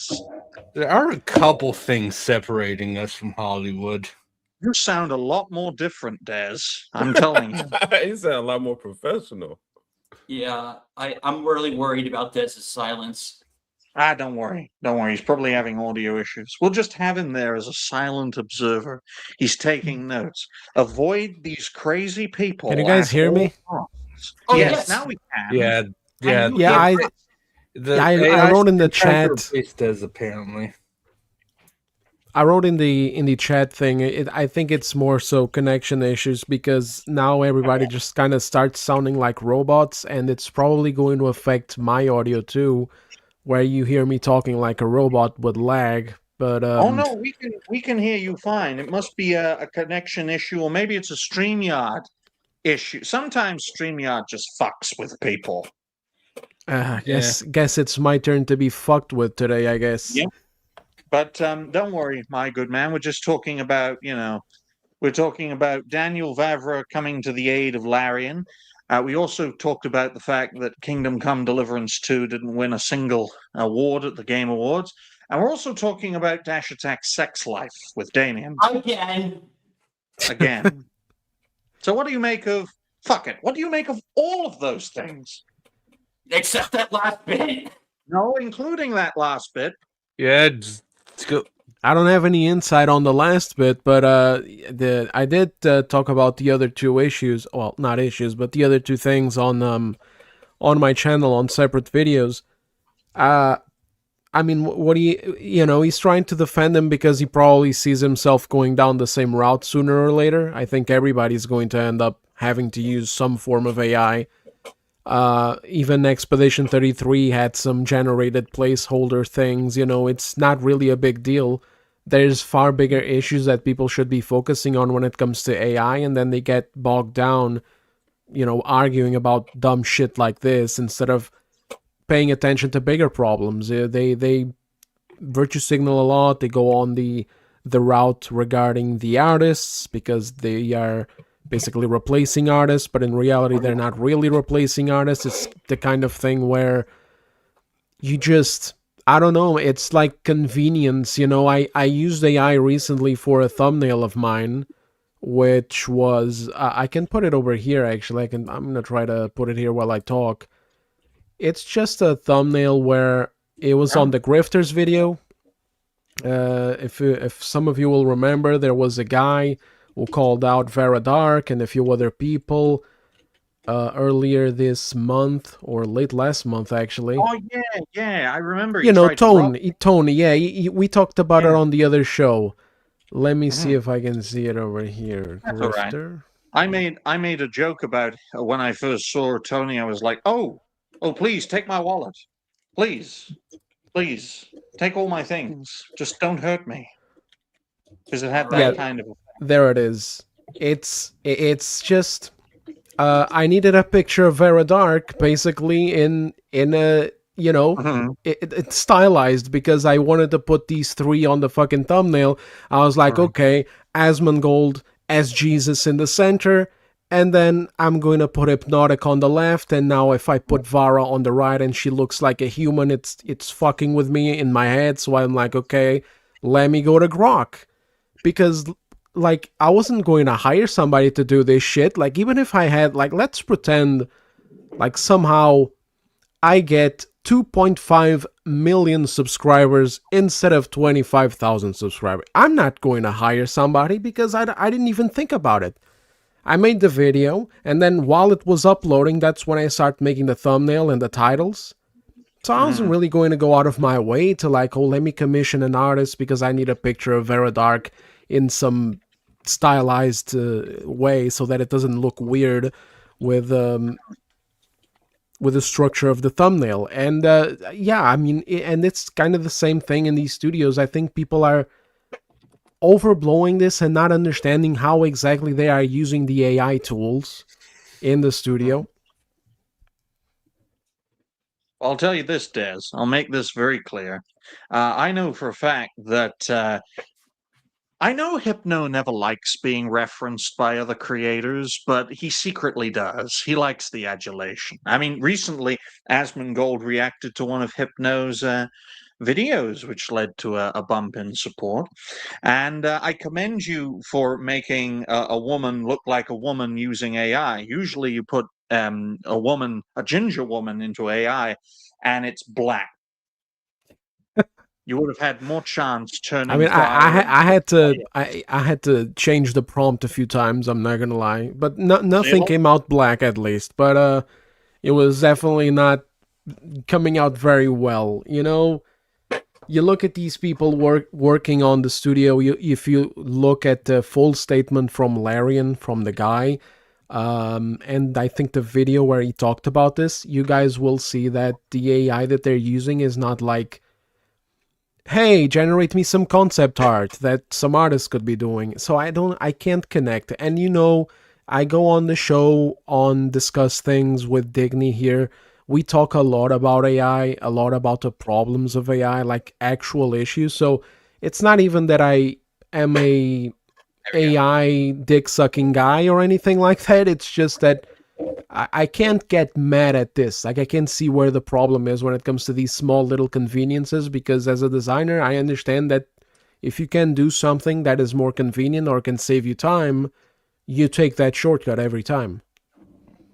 There are a couple things separating us from Hollywood. You sound a lot more different, Des. I'm telling you. You sound a lot more professional. Yeah, I'm really worried about Des's silence. Don't worry. Don't worry. He's probably having audio issues. We'll just have him there as a silent observer. He's taking notes. Avoid these crazy people. Can you guys hear me? Oh, yes, now we can. I wrote in the chat. Does apparently. I wrote in the chat thing. I think it's more so connection issues because now everybody just kind of starts sounding like robots, and it's probably going to affect my audio too, where you hear me talking like a robot with lag. But oh no, we can hear you fine. It must be a connection issue, or maybe it's a StreamYard issue. Sometimes StreamYard just fucks with people. Guess it's my turn to be fucked with today, I guess. Yeah. But don't worry, my good man. We're just talking about, we're talking about Daniel Vavra coming to the aid of Larian. We also talked about the fact that Kingdom Come Deliverance 2 didn't win a single award at the Game Awards. And we're also talking about Dash Attack's sex life with Damien. Again. So what do you make of... Fuck it. What do you make of all of those things? Except that last bit. No, including that last bit. Yeah, just go. I don't have any insight on the last bit, but I did talk about the other two issues. Well, not issues, but the other two things on my channel on separate videos. I mean, what do he's trying to defend him because he probably sees himself going down the same route sooner or later. I think everybody's going to end up having to use some form of AI. Even Expedition 33 had some generated placeholder things. It's not really a big deal. There's far bigger issues that people should be focusing on when it comes to AI, and then they get bogged down, arguing about dumb shit like this instead of paying attention to bigger problems. They virtue signal a lot. They go on the route regarding the artists because they are basically replacing artists, but in reality, they're not really replacing artists. It's the kind of thing where you just, I don't know, it's like convenience. I used AI recently for a thumbnail of mine, which was, I can put it over here actually. I'm gonna try to put it here while I talk. It's just a thumbnail where it was on the Grifters video. If some of you will remember, there was a guy who called out Vera Dark and a few other people earlier this month, or late last month actually. Oh yeah, I remember. Tony, yeah, we talked about it on the other show. Let me see Mhm. if I can see it over here. That's all right. Grifter. I made a joke about when I first saw Tony. I was like, oh, please take my wallet, please take all my things. Just don't hurt me, because it had that Yeah. kind of. There it is. It's just I needed a picture of Vera Dark basically in a Mhm. it's stylized because I wanted to put these three on the fucking thumbnail. I was like, Right. okay, Asmongold as Jesus in the center, and then I'm going to put Hypnotic on the left, and now if I put Vara on the right and she looks like a human, it's fucking with me in my head, so I'm like, okay, let me go to Grok. Because like I wasn't going to hire somebody to do this shit. Like even if I had, like, let's pretend like somehow I get 2.5 million subscribers instead of 25,000 subscribers. I'm not going to hire somebody because I didn't even think about it. I made the video, and then while it was uploading, that's when I started making the thumbnail and the titles. So I wasn't really going to go out of my way to like, oh, let me commission an artist because I need a picture of Vera Dark in some stylized way so that it doesn't look weird with the structure of the thumbnail. And yeah, I mean, and it's kind of the same thing in these studios. I think people are overblowing this and not understanding how exactly they are using the AI tools in the studio. I'll tell you this, Des. I'll make this very clear. I know for a fact that I know Hypno never likes being referenced by other creators, but he secretly does. He likes the adulation. I mean, recently, Asmongold reacted to one of Hypno's videos, which led to a bump in support. And I commend you for making a woman look like a woman using AI. Usually you put a ginger woman into AI, and it's black. You would have had more chance turning. I mean, viral. I had to change the prompt a few times. I'm not gonna lie, but nothing came out black at least. But it was definitely not coming out very well. You look at these people working on the studio. If you look at the full statement from Larian, from the guy, and I think the video where he talked about this, you guys will see that the AI that they're using is not like, hey, generate me some concept art that some artists could be doing. So I can't connect. And I go on the show on Discuss Things with Digny here. We talk a lot about AI, a lot about the problems of AI, like actual issues. So it's not even that I am a AI dick sucking guy or anything like that. It's just that I can't get mad at this. Like, I can't see where the problem is when it comes to these small little conveniences, because as a designer, I understand that if you can do something that is more convenient or can save you time, you take that shortcut every time.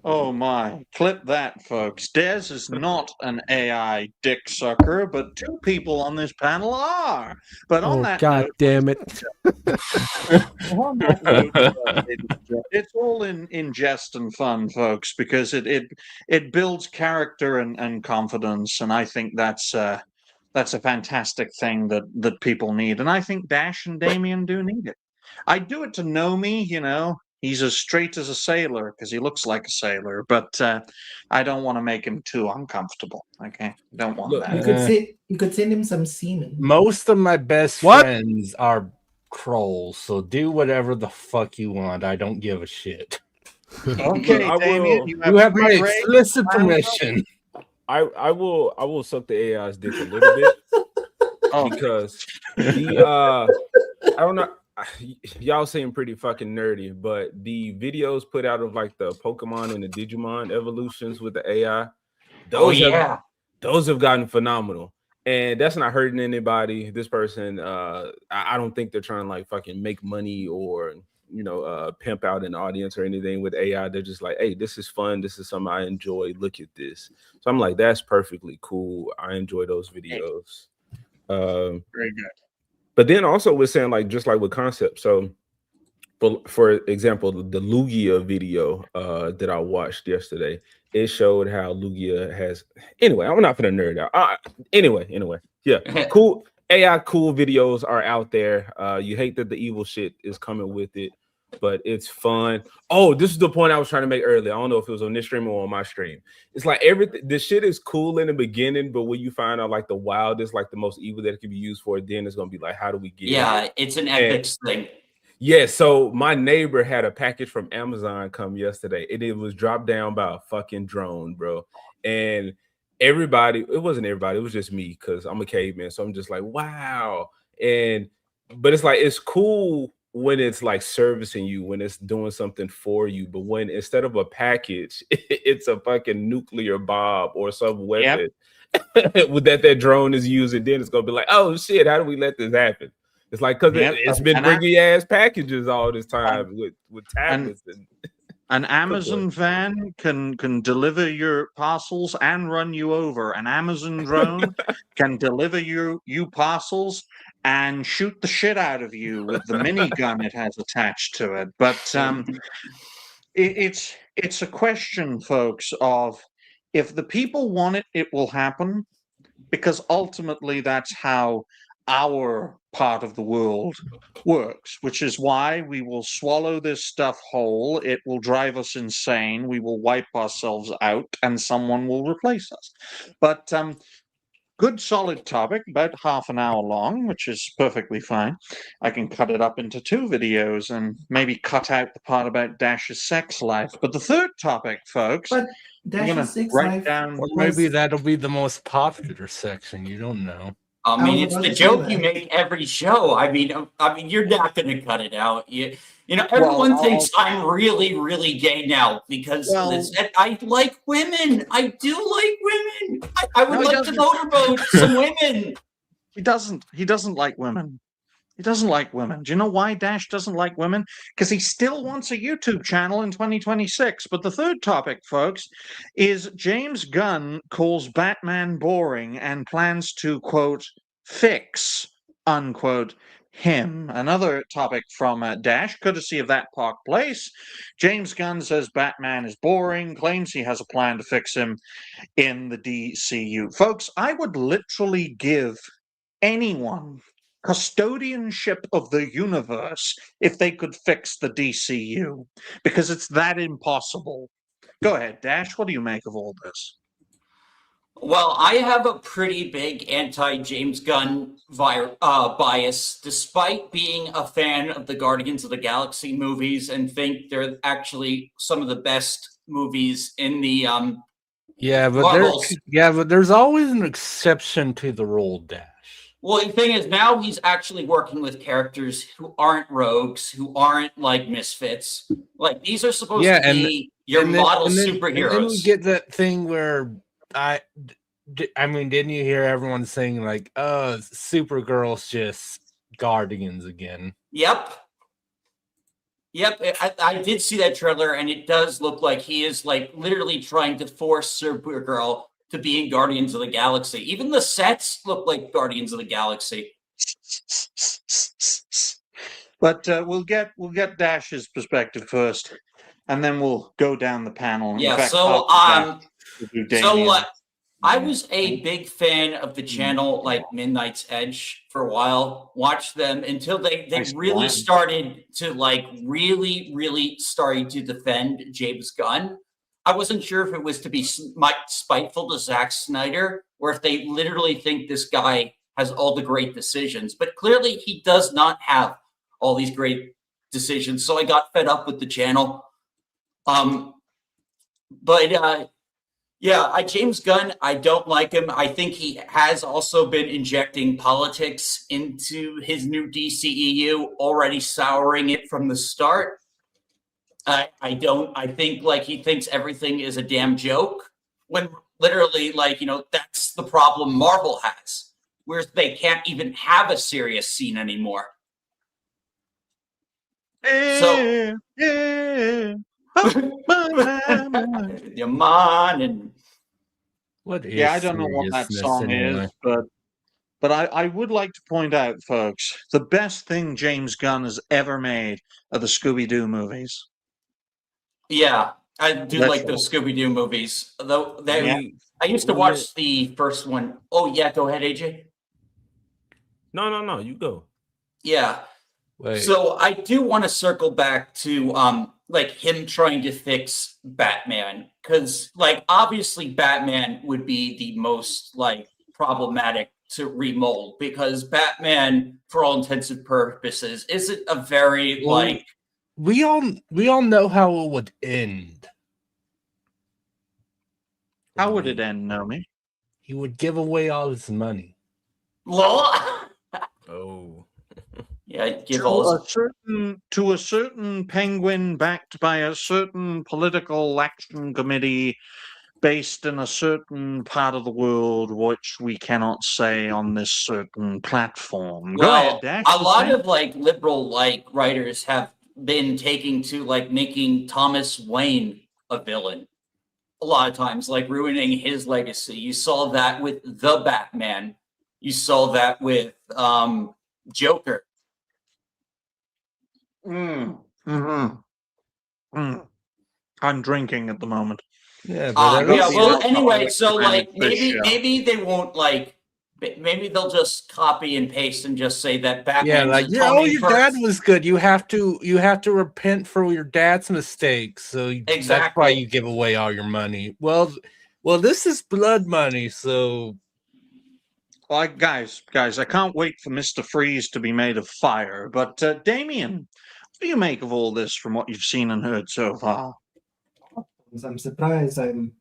Oh my, clip that, folks. Des is not an AI dick sucker, but two people on this panel are. But on that God note, damn it. on that note, it's all in jest and fun, folks, because it builds character and confidence, and I think that's a fantastic thing that people need, and I think Dash and Damien do need it. I do it to Nomi, he's as straight as a sailor because he looks like a sailor, but I don't want to make him too uncomfortable. Okay, don't want Look, that. You could send him some semen. Most of my best friends are trolls, so do whatever the fuck you want. I don't give a shit. Okay, I Damien, will- You have my free reign. explicit permission. I will suck the AI's dick a little bit Oh, because I don't know. y'all seem pretty fucking nerdy, but the videos put out of like the Pokemon and the Digimon evolutions with the AI, Oh those have yeah. those have gotten phenomenal. And that's not hurting anybody. This person, I don't think they're trying to like fucking make money or pimp out an audience or anything with AI. They're just like, hey, this is fun. This is something I enjoy. Look at this. So I'm like, that's perfectly cool. I enjoy those videos. Very good. But then also we're saying like just like with concept. So for example, the Lugia video that I watched yesterday, it showed how Lugia has. Anyway, I'm not gonna nerd out. Anyway, yeah, cool. AI cool videos are out there. You hate that the evil shit is coming with it, but it's fun. Oh, this is the point I was trying to make earlier. I don't know if it was on this stream or on my stream. It's like everything. The shit is cool in the beginning, but when you find out like the wildest, like the most evil that it can be used for, then it's gonna be like, how do we get? Yeah, it? it's an ethics thing. Yeah, so my neighbor had a package from Amazon come yesterday, and it was dropped down by a fucking drone, bro. And everybody, it wasn't everybody, it was just me because I'm a caveman. So I'm just like, wow. But it's like, it's cool when it's like servicing you, when it's doing something for you. But when instead of a package, it's a fucking nuclear bomb or some weapon that drone is using, then it's gonna be like, oh shit, how do we let this happen? It's like because it's been bringing ass packages all this time with tablets and an Amazon van can deliver your parcels and run you over. An Amazon drone can deliver you parcels and shoot the shit out of you with the minigun it has attached to it. But it's a question, folks, of if the people want it, it will happen, because ultimately that's how our part of the world works, which is why we will swallow this stuff whole. It will drive us insane. We will wipe ourselves out and someone will replace us. But good solid topic, about half an hour long, which is perfectly fine. I can cut it up into 2 videos and maybe cut out the part about Dash's sex life. But the third topic, folks, But I'm gonna Dash's sex write life down. Or maybe that'll be the most popular section. You don't know. I I was mean, it's about the to say joke you that. make every show. I mean, you're not going to cut it out. Everyone thinks I'm really, really gay now because I like women. I do like women. I would like to motorboat some women. He doesn't like women. He doesn't like women. Do you know why Dash doesn't like women? Because he still wants a YouTube channel in 2026. But the third topic, folks, is James Gunn calls Batman boring and plans to, quote, fix, unquote, him. Another topic from Dash, courtesy of That Park Place. James Gunn says Batman is boring, claims he has a plan to fix him in the DCU. Folks, I would literally give anyone custodianship of the universe if they could fix the DCU, because it's that impossible. Go ahead, Dash. What do you make of all this? Well, I have a pretty big anti-James Gunn bias, despite being a fan of the Guardians of the Galaxy movies and think they're actually some of the best movies in the but there's always an exception to the rule, Dash. Well, the thing is, now he's actually working with characters who aren't rogues, who aren't like misfits. Like, these are supposed to be your model superheroes. And then we get that thing where I mean, didn't you hear everyone saying like, "Oh, Supergirl's just Guardians again"? Yep. I did see that trailer, and it does look like he is like literally trying to force Supergirl to be in Guardians of the Galaxy. Even the sets look like Guardians of the Galaxy. But we'll get Dash's perspective first, and then we'll go down the panel. Yeah. In fact, I was a big fan of the channel like Midnight's Edge for a while. Watched them until they really started to like really starting to defend James Gunn. I wasn't sure if it was to be spiteful to Zack Snyder or if they literally think this guy has all the great decisions. But clearly he does not have all these great decisions. So I got fed up with the channel. Yeah, James Gunn, I don't like him. I think he has also been injecting politics into his new DCEU, already souring it from the start. I don't. I think like he thinks everything is a damn joke when literally, like, that's the problem Marvel has, where they can't even have a serious scene anymore. So, Yeah. your man and What is Yeah, I don't know what that seriousness song anyway? is, but I would like to point out, folks, the best thing James Gunn has ever made are the Scooby-Doo movies. yeah, I do like Literally. those Scooby Doo movies. Though Yeah. I used to watch the first one. Oh yeah, go ahead, AJ. No, you go. Yeah. Wait, So I do want to circle back to like him trying to fix Batman, because like obviously Batman would be the most like problematic to remold, because Batman, for all intents and purposes, isn't a very Well, like we all know how it would end. How would it end, Nomi? He would give away all his money. lol. Oh. Yeah, give all his To a certain penguin backed by a certain political action committee based in a certain part of the world, which we cannot say on this certain platform. Go ahead, well, Dash. a lot of like liberal like writers have been taking to like making Thomas Wayne a villain. A lot of times, like ruining his legacy. You saw that with the Batman. You saw that with Joker. I'm drinking at the moment. Yeah, but at Yeah, least well, not anyway, alcoholic so dynamic like this show. maybe they won't like maybe they'll just copy and paste and just say that Batman. yeah, like your dad was good. You have to repent for your dad's mistakes. So that's why Exactly. you give away all your money. Well, this is blood money, so Like guys, I can't wait for Mr. Freeze to be made of fire. But Damien, what do you make of all this from what you've seen and heard so far? I'm surprised I'm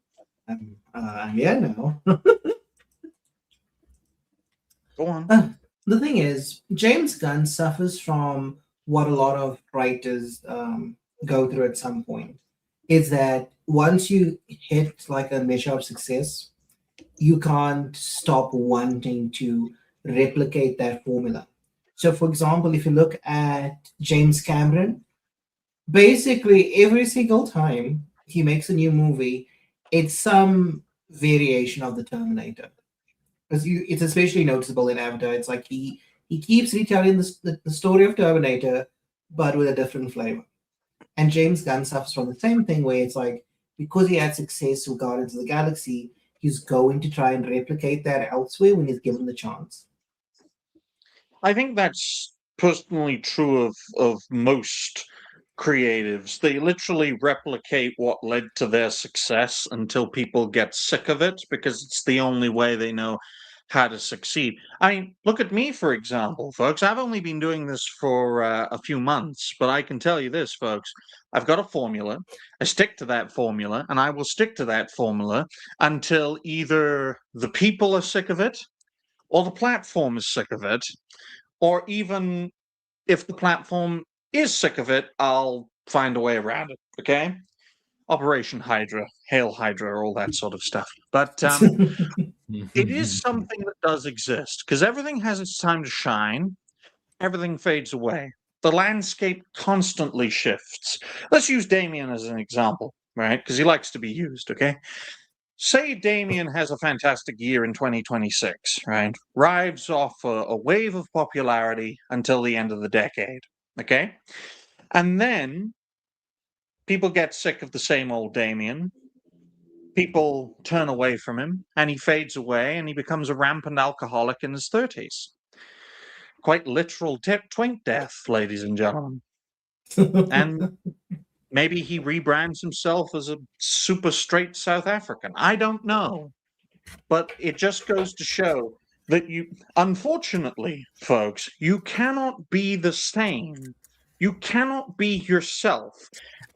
here now. Go on. The thing is, James Gunn suffers from what a lot of writers go through at some point. Is that once you hit like a measure of success, you can't stop wanting to replicate that formula. So, for example, if you look at James Cameron, basically every single time he makes a new movie, it's some variation of the Terminator. Because it's especially noticeable in Avatar. It's like he keeps retelling the story of Terminator, but with a different flavor. And James Gunn suffers from the same thing, where it's like because he had success with Guardians of the Galaxy, he's going to try and replicate that elsewhere when he's given the chance. I think that's personally true of most creatives. They literally replicate what led to their success until people get sick of it because it's the only way they know how to succeed. I mean, look at me, for example, folks. I've only been doing this for a few months, but I can tell you this, folks. I've got a formula. I stick to that formula, and I will stick to that formula until either the people are sick of it, or the platform is sick of it, or even if the platform is sick of it, I'll find a way around it. Okay? Operation Hydra, Hail Hydra, all that sort of stuff. But it is something that does exist because everything has its time to shine, everything fades away. The landscape constantly shifts. Let's use Damien as an example, right? Because he likes to be used, okay? Say Damien has a fantastic year in 2026, right? Rides off a wave of popularity until the end of the decade, okay? And then people get sick of the same old Damien. People turn away from him, and he fades away, and he becomes a rampant alcoholic in his 30s. Quite literal twink death, ladies and gentlemen. And maybe he rebrands himself as a super straight South African. I don't know. But it just goes to show that unfortunately, folks, you cannot be the same. You cannot be yourself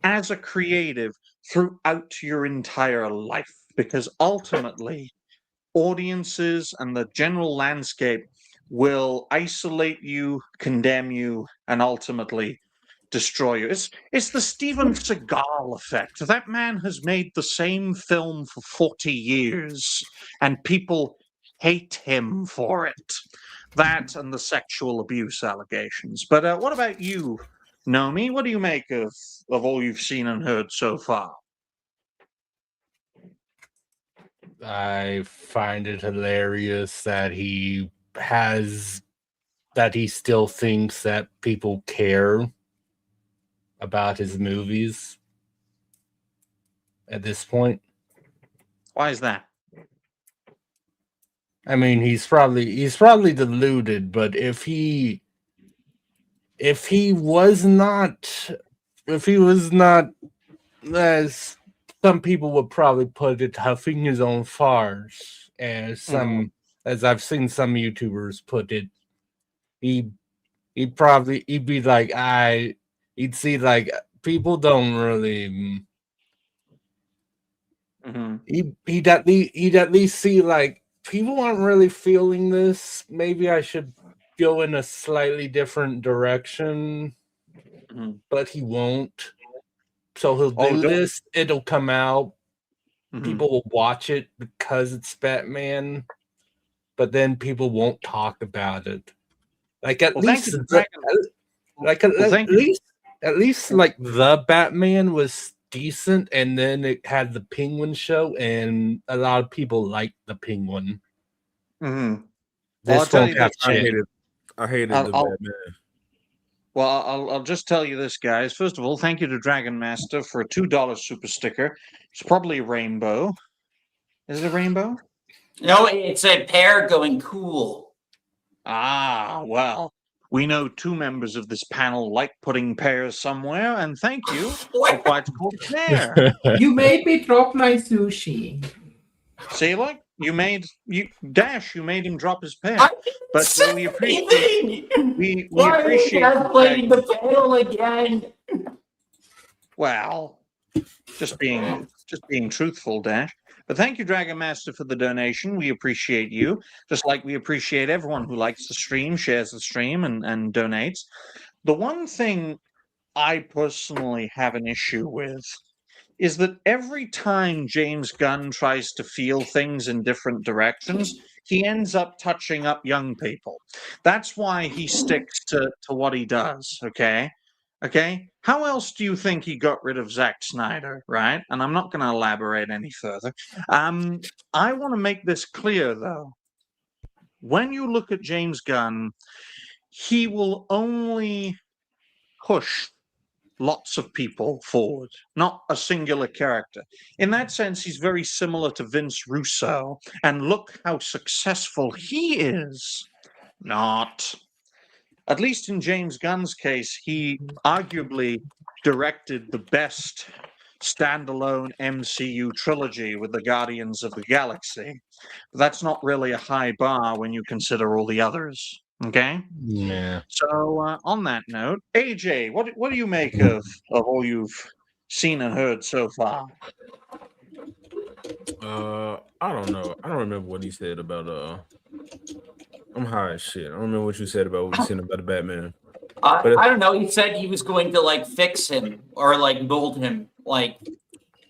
as a creative throughout your entire life. because ultimately audiences and the general landscape will isolate you, condemn you, and ultimately destroy you. It's the Steven Seagal effect. That man has made the same film for 40 years, and people hate him for it. That and the sexual abuse allegations. But what about you, Nomi? What do you make of all you've seen and heard so far? I find it hilarious that he still thinks that people care about his movies at this point. Why is that? I mean, he's probably deluded, but if he was not as some people would probably put it, huffing his own farts, as I've seen some YouTubers put it, he'd be like, he'd see like people don't really. He'd at least see like people aren't really feeling this. Maybe I should go in a slightly different direction, but he won't. So he'll do this. It'll come out. People will watch it because it's Batman, but then people won't talk about it. Like at least like the Batman was decent, and then it had the Penguin show, and a lot of people liked the Penguin. This won't have shit. I hated the Batman. Well, I'll just tell you this, guys. First of all, thank you to Dragon Master for a $2 super sticker. It's probably a rainbow. Is it a rainbow? No, it's a pear going cool. Ah, well, we know 2 members of this panel like putting pears somewhere, and thank you for why it's called pear. You made me drop my sushi. See, look, you made him drop his pear. But we appreciate we Why appreciate are you playing the panel again? Well, just being truthful, Dash. But thank you, Dragon Master, for the donation. We appreciate you, just like we appreciate everyone who likes the stream, shares the stream, and donates. The one thing I personally have an issue with is that every time James Gunn tries to feel things in different directions, he ends up touching up young people. That's why he sticks to what he does, okay? Okay? How else do you think he got rid of Zack Snyder, right? And I'm not going to elaborate any further. I want to make this clear, though. When you look at James Gunn, he will only push lots of people forward, not a singular character. In that sense, he's very similar to Vince Russo. And look how successful he is. Not. At least in James Gunn's case, he arguably directed the best standalone MCU trilogy with the Guardians of the Galaxy. But that's not really a high bar when you consider all the others. Okay? Yeah. So on that note, AJ, what do you make of all you've seen and heard so far? I don't know. I don't remember what he said about I'm high as shit. I don't remember what you said about what we seen about the Batman. I don't know. He said he was going to like fix him or like mold him. Like,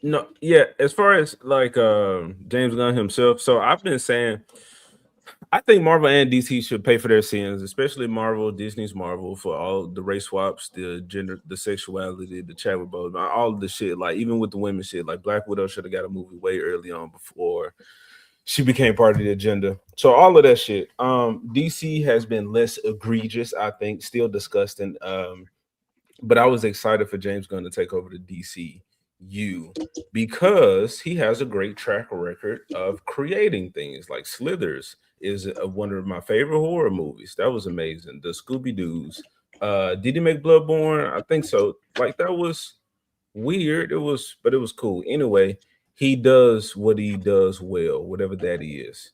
no, yeah. As far as like James Gunn himself, so I've been saying, I think Marvel and DC should pay for their sins, especially Marvel, Disney's Marvel, for all the race swaps, the gender, the sexuality, the Chadwick Boseman, all of the shit. Like even with the women shit, like Black Widow should have got a movie way early on before she became part of the agenda. So all of that shit. DC has been less egregious, I think, still disgusting. But I was excited for James Gunn to take over the DCU because he has a great track record of creating things. Like Slithers is one of my favorite horror movies. That was amazing. The Scooby-Doo's. Did he make Bloodborne? I think so. Like that was weird. But it was cool. Anyway, he does what he does well, whatever that is.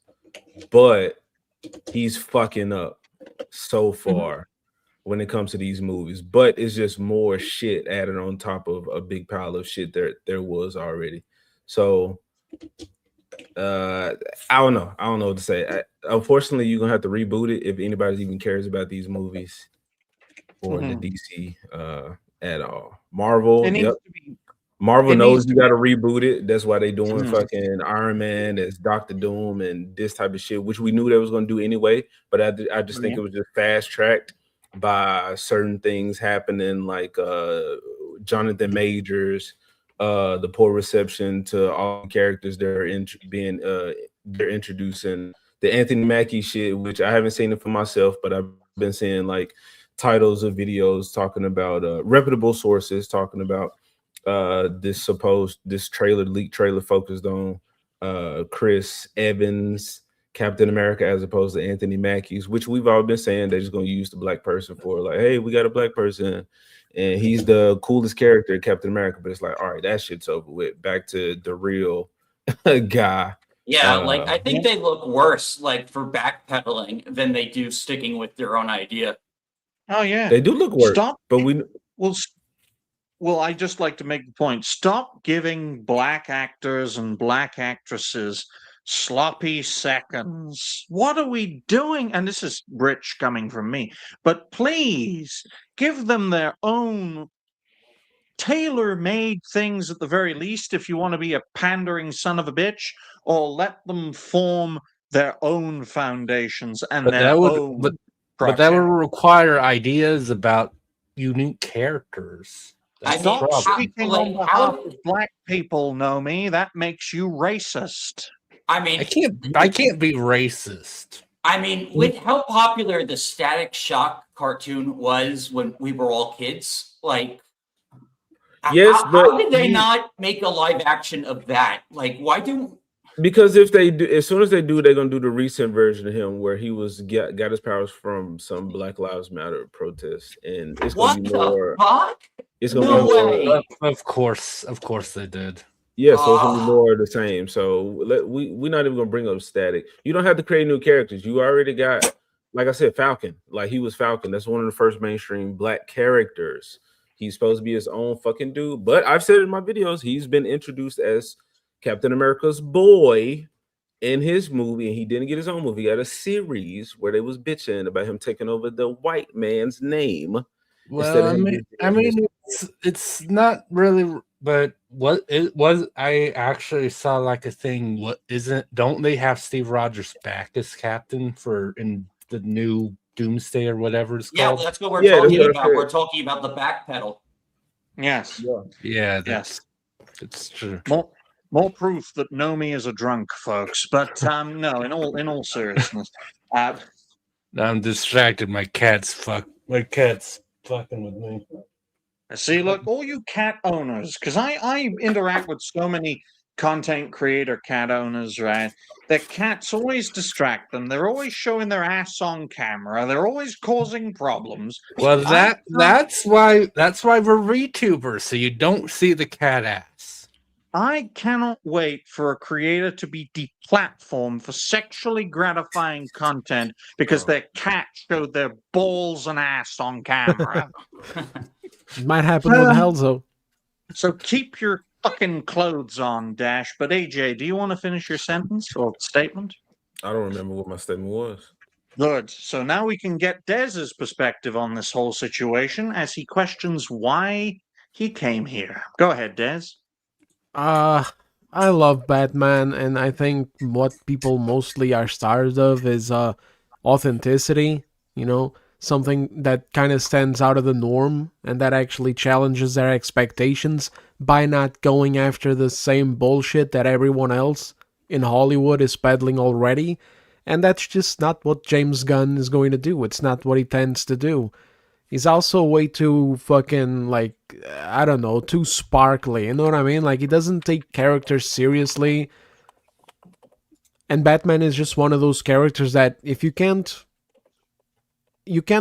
But he's fucking up so far when it comes to these movies. But it's just more shit added on top of a big pile of shit there was already. So I don't know. I don't know what to say. Unfortunately, you're gonna have to reboot it if anybody even cares about these movies or the DC at all. Marvel, It needs yep. to be. Marvel It knows needs you to got to reboot it. That's why they doing Mhm. fucking Iron Man as Doctor Doom and this type of shit, which we knew they was going to do anyway. But I just think Yeah. it was just fast tracked by certain things happening, like Jonathan Majors, the poor reception to all the characters they're they're introducing, the Anthony Mackie shit, which I haven't seen it for myself, but I've been seeing like titles of videos talking about reputable sources talking about this leak trailer focused on Chris Evans, Captain America, as opposed to Anthony Mackie's, which we've all been saying they're just gonna use the black person for, like, hey, we got a black person and he's the coolest character, Captain America. But it's like, all right, that shit's over with. Back to the real guy. Yeah, like I think they look worse like for backpedaling than they do sticking with their own idea. Oh yeah, They do look worse. Stop. But we Well, I just like to make the point. Stop giving black actors and black actresses sloppy seconds. What are we doing? And this is rich coming from me, but please give them their own tailor-made things at the very least if you want to be a pandering son of a bitch, or let them form their own foundations and But their that would, own but that would project. require ideas about unique characters. I That's mean, the Stop problem. speaking like, on behalf of black people, Nomi. That makes you racist. I mean, I can't be racist. I mean, with how popular the Static Shock cartoon was when we were all kids, like, Yes, how did they not make a live action of that? Like, why do? Because if they do, as soon as they do, they're gonna do the recent version of him where he got his powers from some Black Lives Matter protest, and it's gonna What be the more. fuck? It's gonna No be more. way. Of course they did. Yeah, so it's gonna be Ah. more of the same. So we're not even gonna bring up Static. You don't have to create new characters. You already got, like I said, Falcon. Like he was Falcon. That's one of the first mainstream black characters. He's supposed to be his own fucking dude. But I've said in my videos, he's been introduced as Captain America's boy in his movie, and he didn't get his own movie. He had a series where they was bitching about him taking over the white man's name. Well, I mean, it's not really, but what it was, I actually saw like a thing. Don't they have Steve Rogers back as captain in the new Doomsday or whatever it's Yeah, called? that's what we're talking that's about. what I We're talking about the backpedal. Yes. Yeah, Yes. it's true. More proof that Nomi is a drunk, folks. But no, in all seriousness, I'm distracted. My cat's fucking with me. see, look, all you cat owners, because I interact with so many content creator cat owners, right? Their cats always distract them. They're always showing their ass on camera. They're always causing problems. Well, that's why we're VTubers, so you don't see the cat ass. I cannot wait for a creator to be deplatformed for sexually gratifying content because their cat showed their balls and ass on camera. It might happen with Helzo. So keep your fucking clothes on, Dash. But AJ, do you want to finish your sentence or statement? I don't remember what my statement was. Good. So now we can get Dez's perspective on this whole situation as he questions why he came here. Go ahead, Dez. I love Batman, and I think what people mostly are starved of is authenticity, you know, something that kind of stands out of the norm and that actually challenges their expectations by not going after the same bullshit that everyone else in Hollywood is peddling already. And that's just not what James Gunn is going to do. It's not what he tends to do. He's also way too fucking, like, I don't know, too sparkly, you know what I mean? Like, he doesn't take characters seriously. And Batman is just one of those characters that if you can't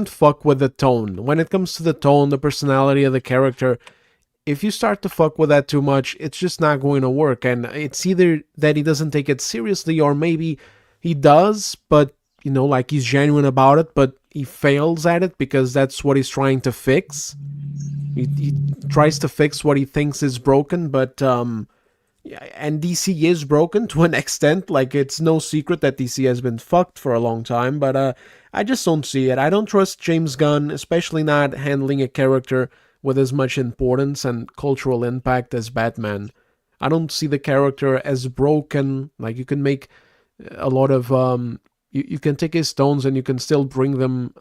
fuck with the tone. When it comes to the tone, the personality of the character, if you start to fuck with that too much, it's just not going to work. And it's either that he doesn't take it seriously, or maybe he does, but, you know, like he's genuine about it, but he fails at it because that's what he's trying to fix. He tries to fix what he thinks is broken, but Yeah, and DC is broken to an extent. Like, it's no secret that DC has been fucked for a long time, but I just don't see it. I don't trust James Gunn, especially not handling a character with as much importance and cultural impact as Batman. I don't see the character as broken. Like, you can make a lot of you can take his stones and you can still bring them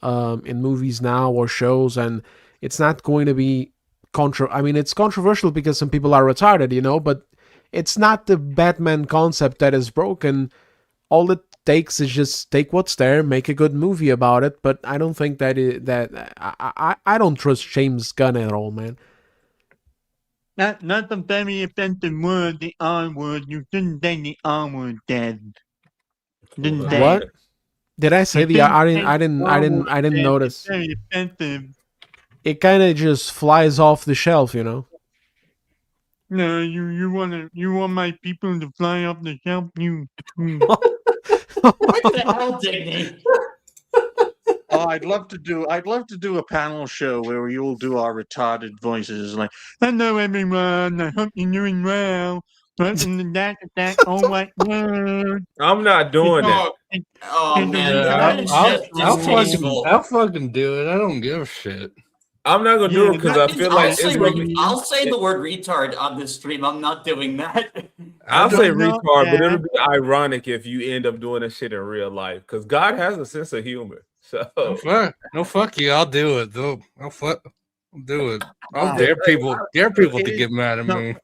in movies now or shows, and it's not going to be I mean, it's controversial because some people are retarded, but it's not the Batman concept that is broken. All it takes is just take what's there, make a good movie about it. But I don't think I don't trust James Gunn at all, man. Not the very offensive word, the R word. You didn't say the R word, Dad. Didn't Well, say What? it. Did I say You the? I didn't didn't. say I didn't. I the didn't. R I didn't word, Dad. notice. It's very offensive. It kind of just flies off the shelf, No, you want my people to fly off the shelf. What the hell, Digny? Oh, I'd love to do a panel show where we all do our retarded voices, like, "Hello, everyone. I hope you're doing well. Welcome to that all white word." I'm not doing that. Oh man, Yeah, that is just distasteful. I'll fucking do it. I don't give a shit. I'm not gonna do Yeah, it because I feel like it's gonna be. I'll say the word retard on this stream. I'm not doing that. I'll say don't know retard, but it'll that. be ironic if you end up doing that shit in real life because God has a sense of humor. So No, fuck you. I'll do it though. I'll do it. I'll Wow. dare people It to is- get mad at no. me.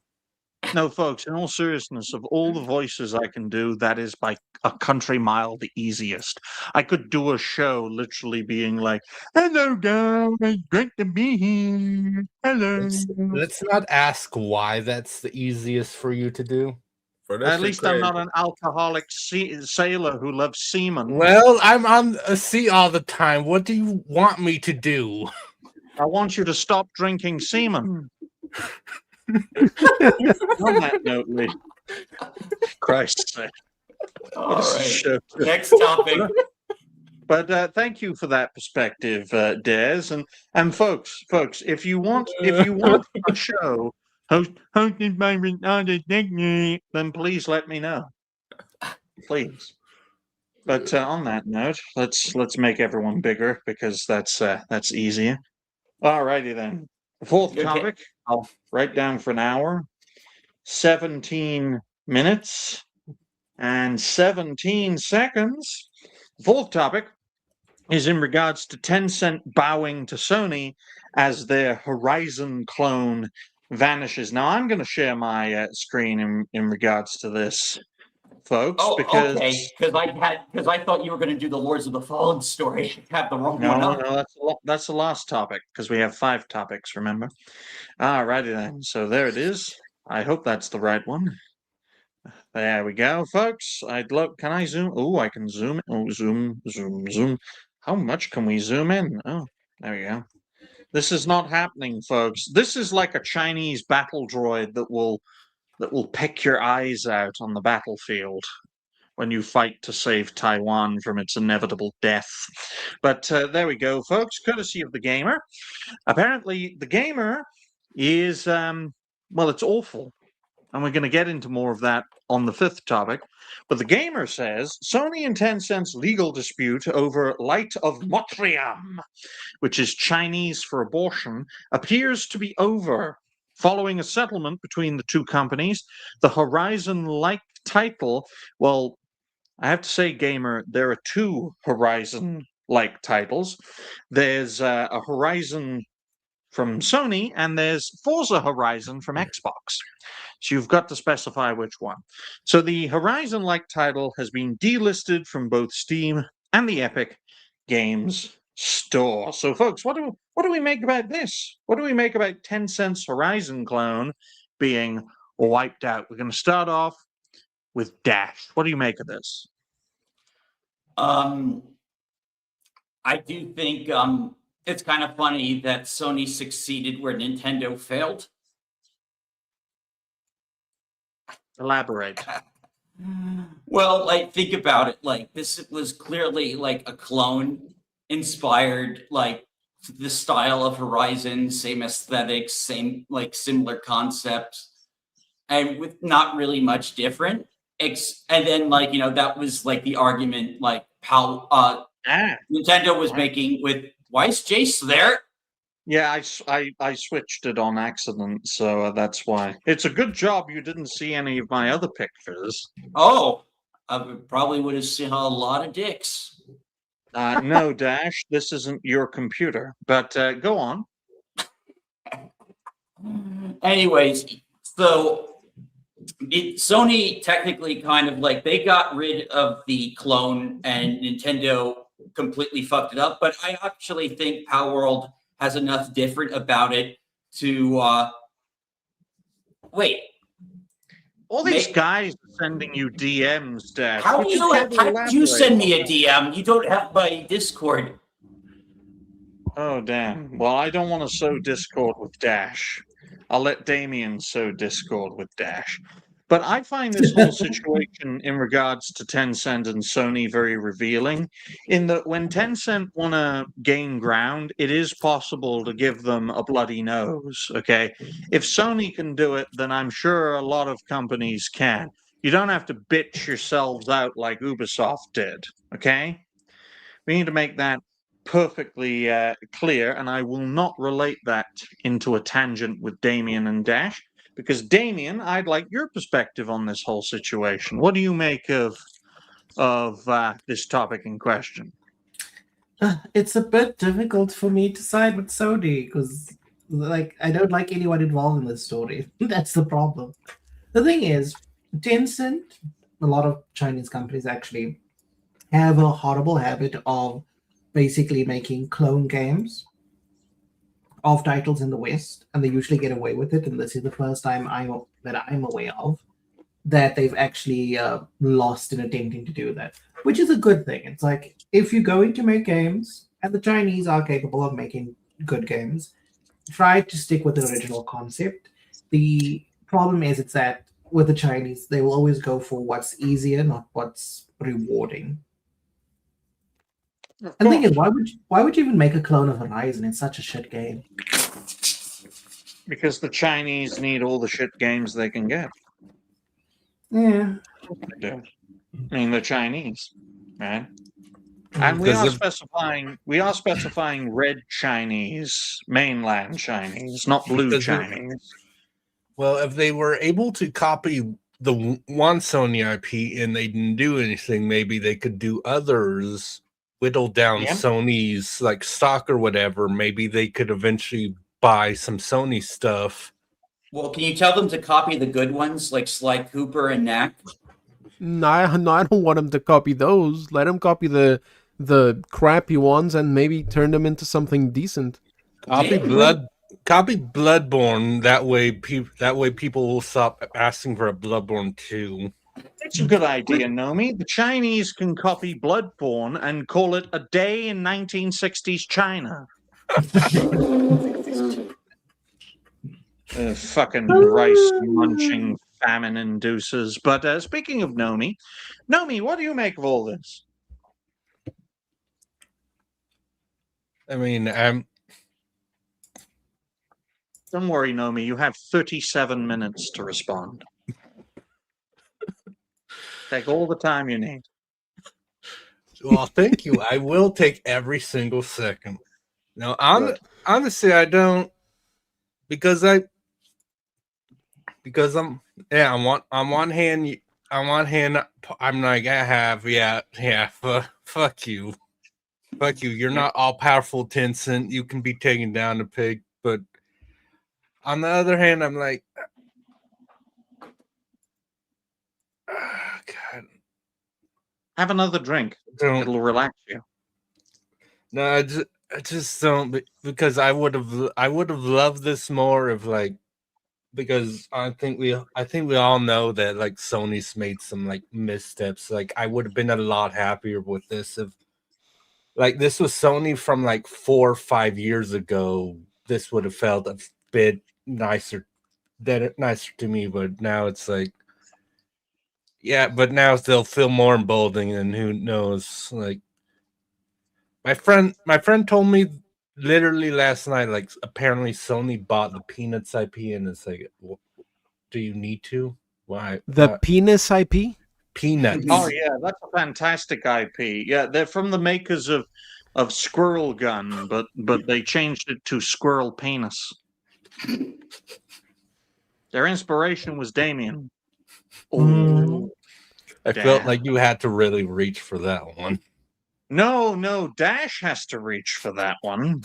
No, folks, in all seriousness, of all the voices I can do, that is by a country mile the easiest. I could do a show literally being like, "Hello, guys, great to be here. Hello." Let's not ask why that's the easiest for you to do. for that At shit least I'm crazy. not an alcoholic sailor who loves seamen. Well, I'm on a sea all the time. What do you want me to do? I want you to stop drinking semen. On that note, Lee. Christ's sake. All What is this right. show? Next topic. But thank you for that perspective, Des, and folks, if you want a show hosted by retarded Digny, then please let me know, please. But on that note, let's make everyone bigger because that's easier. Alrighty then. The fourth Okay. topic, I'll write down for an hour, 17 minutes and 17 seconds. The fourth topic is in regards to Tencent bowing to Sony as their Horizon clone vanishes. Now, I'm going to share my screen in regards to this, folks, Oh, because okay. Because I thought you were going to do the Lords of the Fallen story. Have the wrong one no, up. that's the last topic because we have 5 topics. Remember? Alrighty then. So there it is. I hope that's the right one. There we go, folks. Can I zoom? Oh, I can zoom. Oh, zoom. How much can we zoom in? Oh, there we go. This is not happening, folks. This is like a Chinese battle droid that will pick your eyes out on the battlefield when you fight to save Taiwan from its inevitable death. But there we go, folks. Courtesy of the gamer. Apparently, the gamer is well, it's awful. And we're going to get into more of that on the 5th topic. But the gamer says Sony and Tencent's legal dispute over Light of Motriam, which is Chinese for abortion, appears to be over. Following a settlement between the two companies, the Horizon-like title, well, I have to say, gamer, there are 2 Horizon-like titles. There's a Horizon from Sony, and there's Forza Horizon from Xbox. So you've got to specify which one. So the Horizon-like title has been delisted from both Steam and the Epic Games Store. So, folks, what do we make about this? What do we make about Tencent's Horizon clone being wiped out? We're going to start off with Dash. What do you make of this? I do think it's kind of funny that Sony succeeded where Nintendo failed. Elaborate. Well, like, think about it. Like, this was clearly like a clone inspired, like the style of Horizon, same aesthetics, same like similar concepts. and with not really much different. And then like that was like the argument like how Nintendo was making with why is Jace there? Yeah, I switched it on accident, so that's why. It's a good job you didn't see any of my other pictures. Oh, I probably would have seen a lot of dicks. No, Dash, this isn't your computer. But go on. Anyways, so Sony technically kind of like they got rid of the clone and Nintendo completely fucked it up. But I actually think Power World has enough different about it to wait. All these guys sending you DMs, Dash. How do you send me a DM? You don't have my Discord. Oh damn. Well, I don't want to sow discord with Dash. I'll let Damien sow discord with Dash. But I find this whole situation in regards to Tencent and Sony very revealing, in that when Tencent want to gain ground, it is possible to give them a bloody nose, okay? If Sony can do it, then I'm sure a lot of companies can. You don't have to bitch yourselves out like Ubisoft did, okay? We need to make that perfectly clear, and I will not relate that into a tangent with Damien and Dash. Because Damien, I'd like your perspective on this whole situation. What do you make of this topic in question? It's a bit difficult for me to side with Sony because, like, I don't like anyone involved in this story. That's the problem. The thing is, Tencent, a lot of Chinese companies actually have a horrible habit of basically making clone games of titles in the West, and they usually get away with it. And this is the first time that I'm aware of that they've actually lost in attempting to do that, which is a good thing. It's like if you're going to make games, and the Chinese are capable of making good games, try to stick with the original concept. The problem is, it's that with the Chinese, they will always go for what's easier, not what's rewarding. And the thing is, why would you even make a clone of Horizon? It's such a shit game. Because the Chinese need all the shit games they can get. Yeah. They do. I mean, the Chinese, right? And we are specifying red Chinese, mainland Chinese, not blue Chinese. Well, if they were able to copy the one Sony IP and they didn't do anything, maybe they could do others, whittle down Sony's like stock or whatever. Maybe they could eventually buy some Sony stuff. Well, can you tell them to copy the good ones like Sly Cooper and Knack? No, I don't want them to copy those. Let them copy the crappy ones and maybe turn them into something decent. Copy Bloodborne. That way people will stop asking for a Bloodborne 2. It's a good idea, Nomi. The Chinese can copy Bloodborne and call it A Day in 1960s China. Fucking rice munching famine inducers. But speaking of Nomi, what do you make of all this? I mean, don't worry, Nomi. You have 37 minutes to respond. Take all the time you need. Well, thank you. I will take every single second. No, honestly, I don't, because I'm on one hand, I'm like, fuck you. You're not all powerful, Tencent. You can be taken down a peg. But on the other hand, I'm like, God. Have another drink. It'll relax you. No, I just don't, because I would have loved this more if, like, because I think we all know that, like, Sony's made some, like, missteps. Like, I would have been a lot happier with this if, like, this was Sony from like 4 or 5 years ago. This would have felt a bit nicer to me. But now it's like, yeah, but now they'll feel more emboldening, and who knows? Like, my friend told me literally last night, like, apparently Sony bought the Peanuts IP, and it's like, Do you need to? Why? The penis IP? Peanuts. Oh yeah, that's a fantastic IP. Yeah, they're from the makers of Squirrel Gun, but they changed it to Squirrel Penis. Their inspiration was Damien. Oh, I felt damn. like you had to really reach for that one. No, Dash has to reach for that one.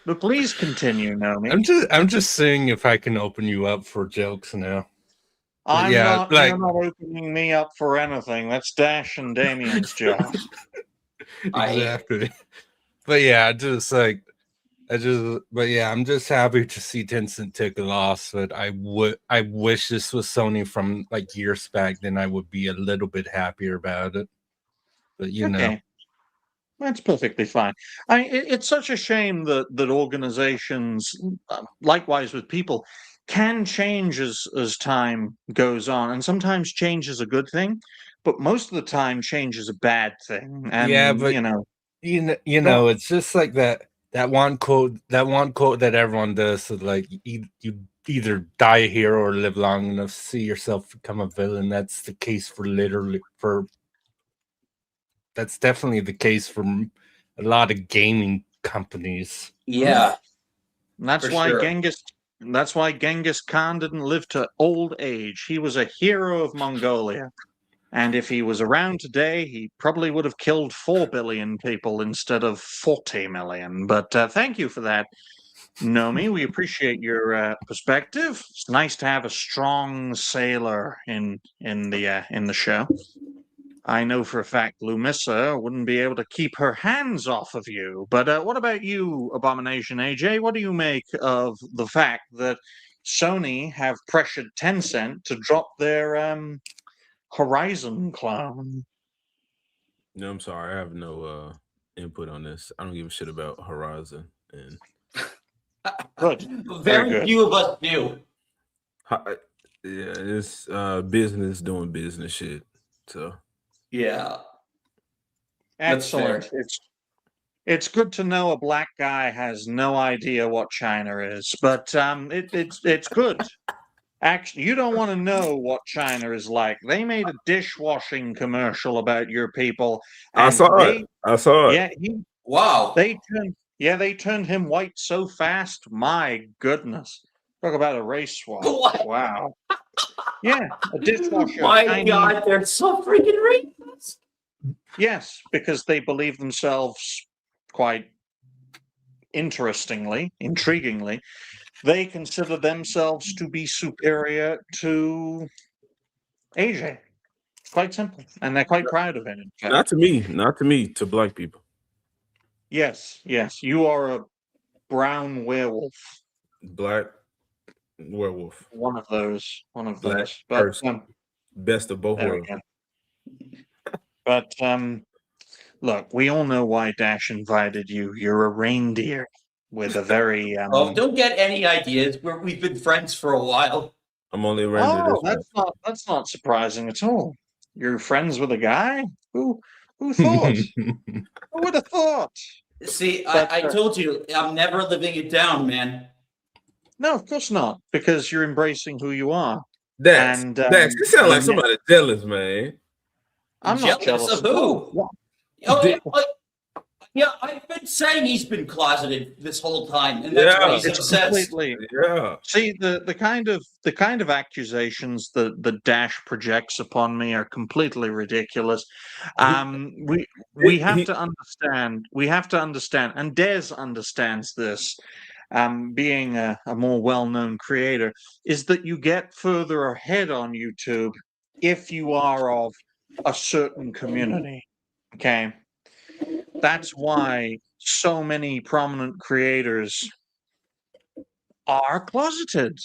But please continue, Nomi. I'm just seeing if I can open you up for jokes now. I'm yeah, not. like- You're not opening me up for anything. That's Dash and Damien's job. Exactly. But yeah, but yeah, I'm just happy to see Tencent take a loss. But I wish this was Sony from like years back. Then I would be a little bit happier about it. But you know, That's perfectly fine. It's such a shame that organizations, likewise with people, can change as time goes on, and sometimes change is a good thing, but most of the time change is a bad thing. And yeah, but you know, it's just like that one quote that everyone does. So like you either die a hero or live long enough to see yourself become a villain. That's the case that's definitely the case for a lot of gaming companies. Yeah. that's For why sure. That's why Genghis Khan didn't live to old age. He was a hero of Mongolia. And if he was around today, he probably would have killed 4 billion people instead of 40 million. But thank you for that, Nomi. We appreciate your perspective. It's nice to have a strong sailor in the show. I know for a fact Lumissa wouldn't be able to keep her hands off of you. But what about you, Abomination AJ? What do you make of the fact that Sony have pressured Tencent to drop their Horizon clone? No, I'm sorry. I have no input on this. I don't give a shit about Horizon. And Good. Very good. few of us do. yeah, it's business doing business shit. So Yeah. That's fair. Excellent. It's good to know a black guy has no idea what China is, but it's good. Actually, you don't want to know what China is like. They made a dishwashing commercial about your people. I And saw it. Yeah, Wow. they turned him white so fast. My goodness. Talk about a race swap. What? Wow. Yeah, a dishwasher. My tiny- God, they're so freaking racist. Yes, because they believe themselves quite intriguingly, they consider themselves to be superior to Asia. Quite simple. And they're quite proud of it. In fact. not to me, to black people. Yes. You are a brown werewolf. Black werewolf. One of those. Black But person. Best of both there we worlds. go. But look, we all know why Dash invited you. You're a reindeer with a very Oh, don't get any ideas. We've been friends for a while. I'm only rendered that's not surprising at all. You're friends with a guy? Who thought? Who would have thought? See, But, I told you, I'm never living it down, man. No, of course not, because you're embracing who you are. Dax, And, Dax, you sound like yeah. somebody jealous, man. I'm not jealous of at who? all. Oh, yeah, I've been saying he's been closeted this whole time, and that's why he's It's obsessed. completely. Yeah. See, the kind of accusations that the Dash projects upon me are completely ridiculous. We have to understand. We have to understand, and Des understands this. Being a more well-known creator, is that you get further ahead on YouTube if you are of a certain community. Okay, that's why so many prominent creators are closeted.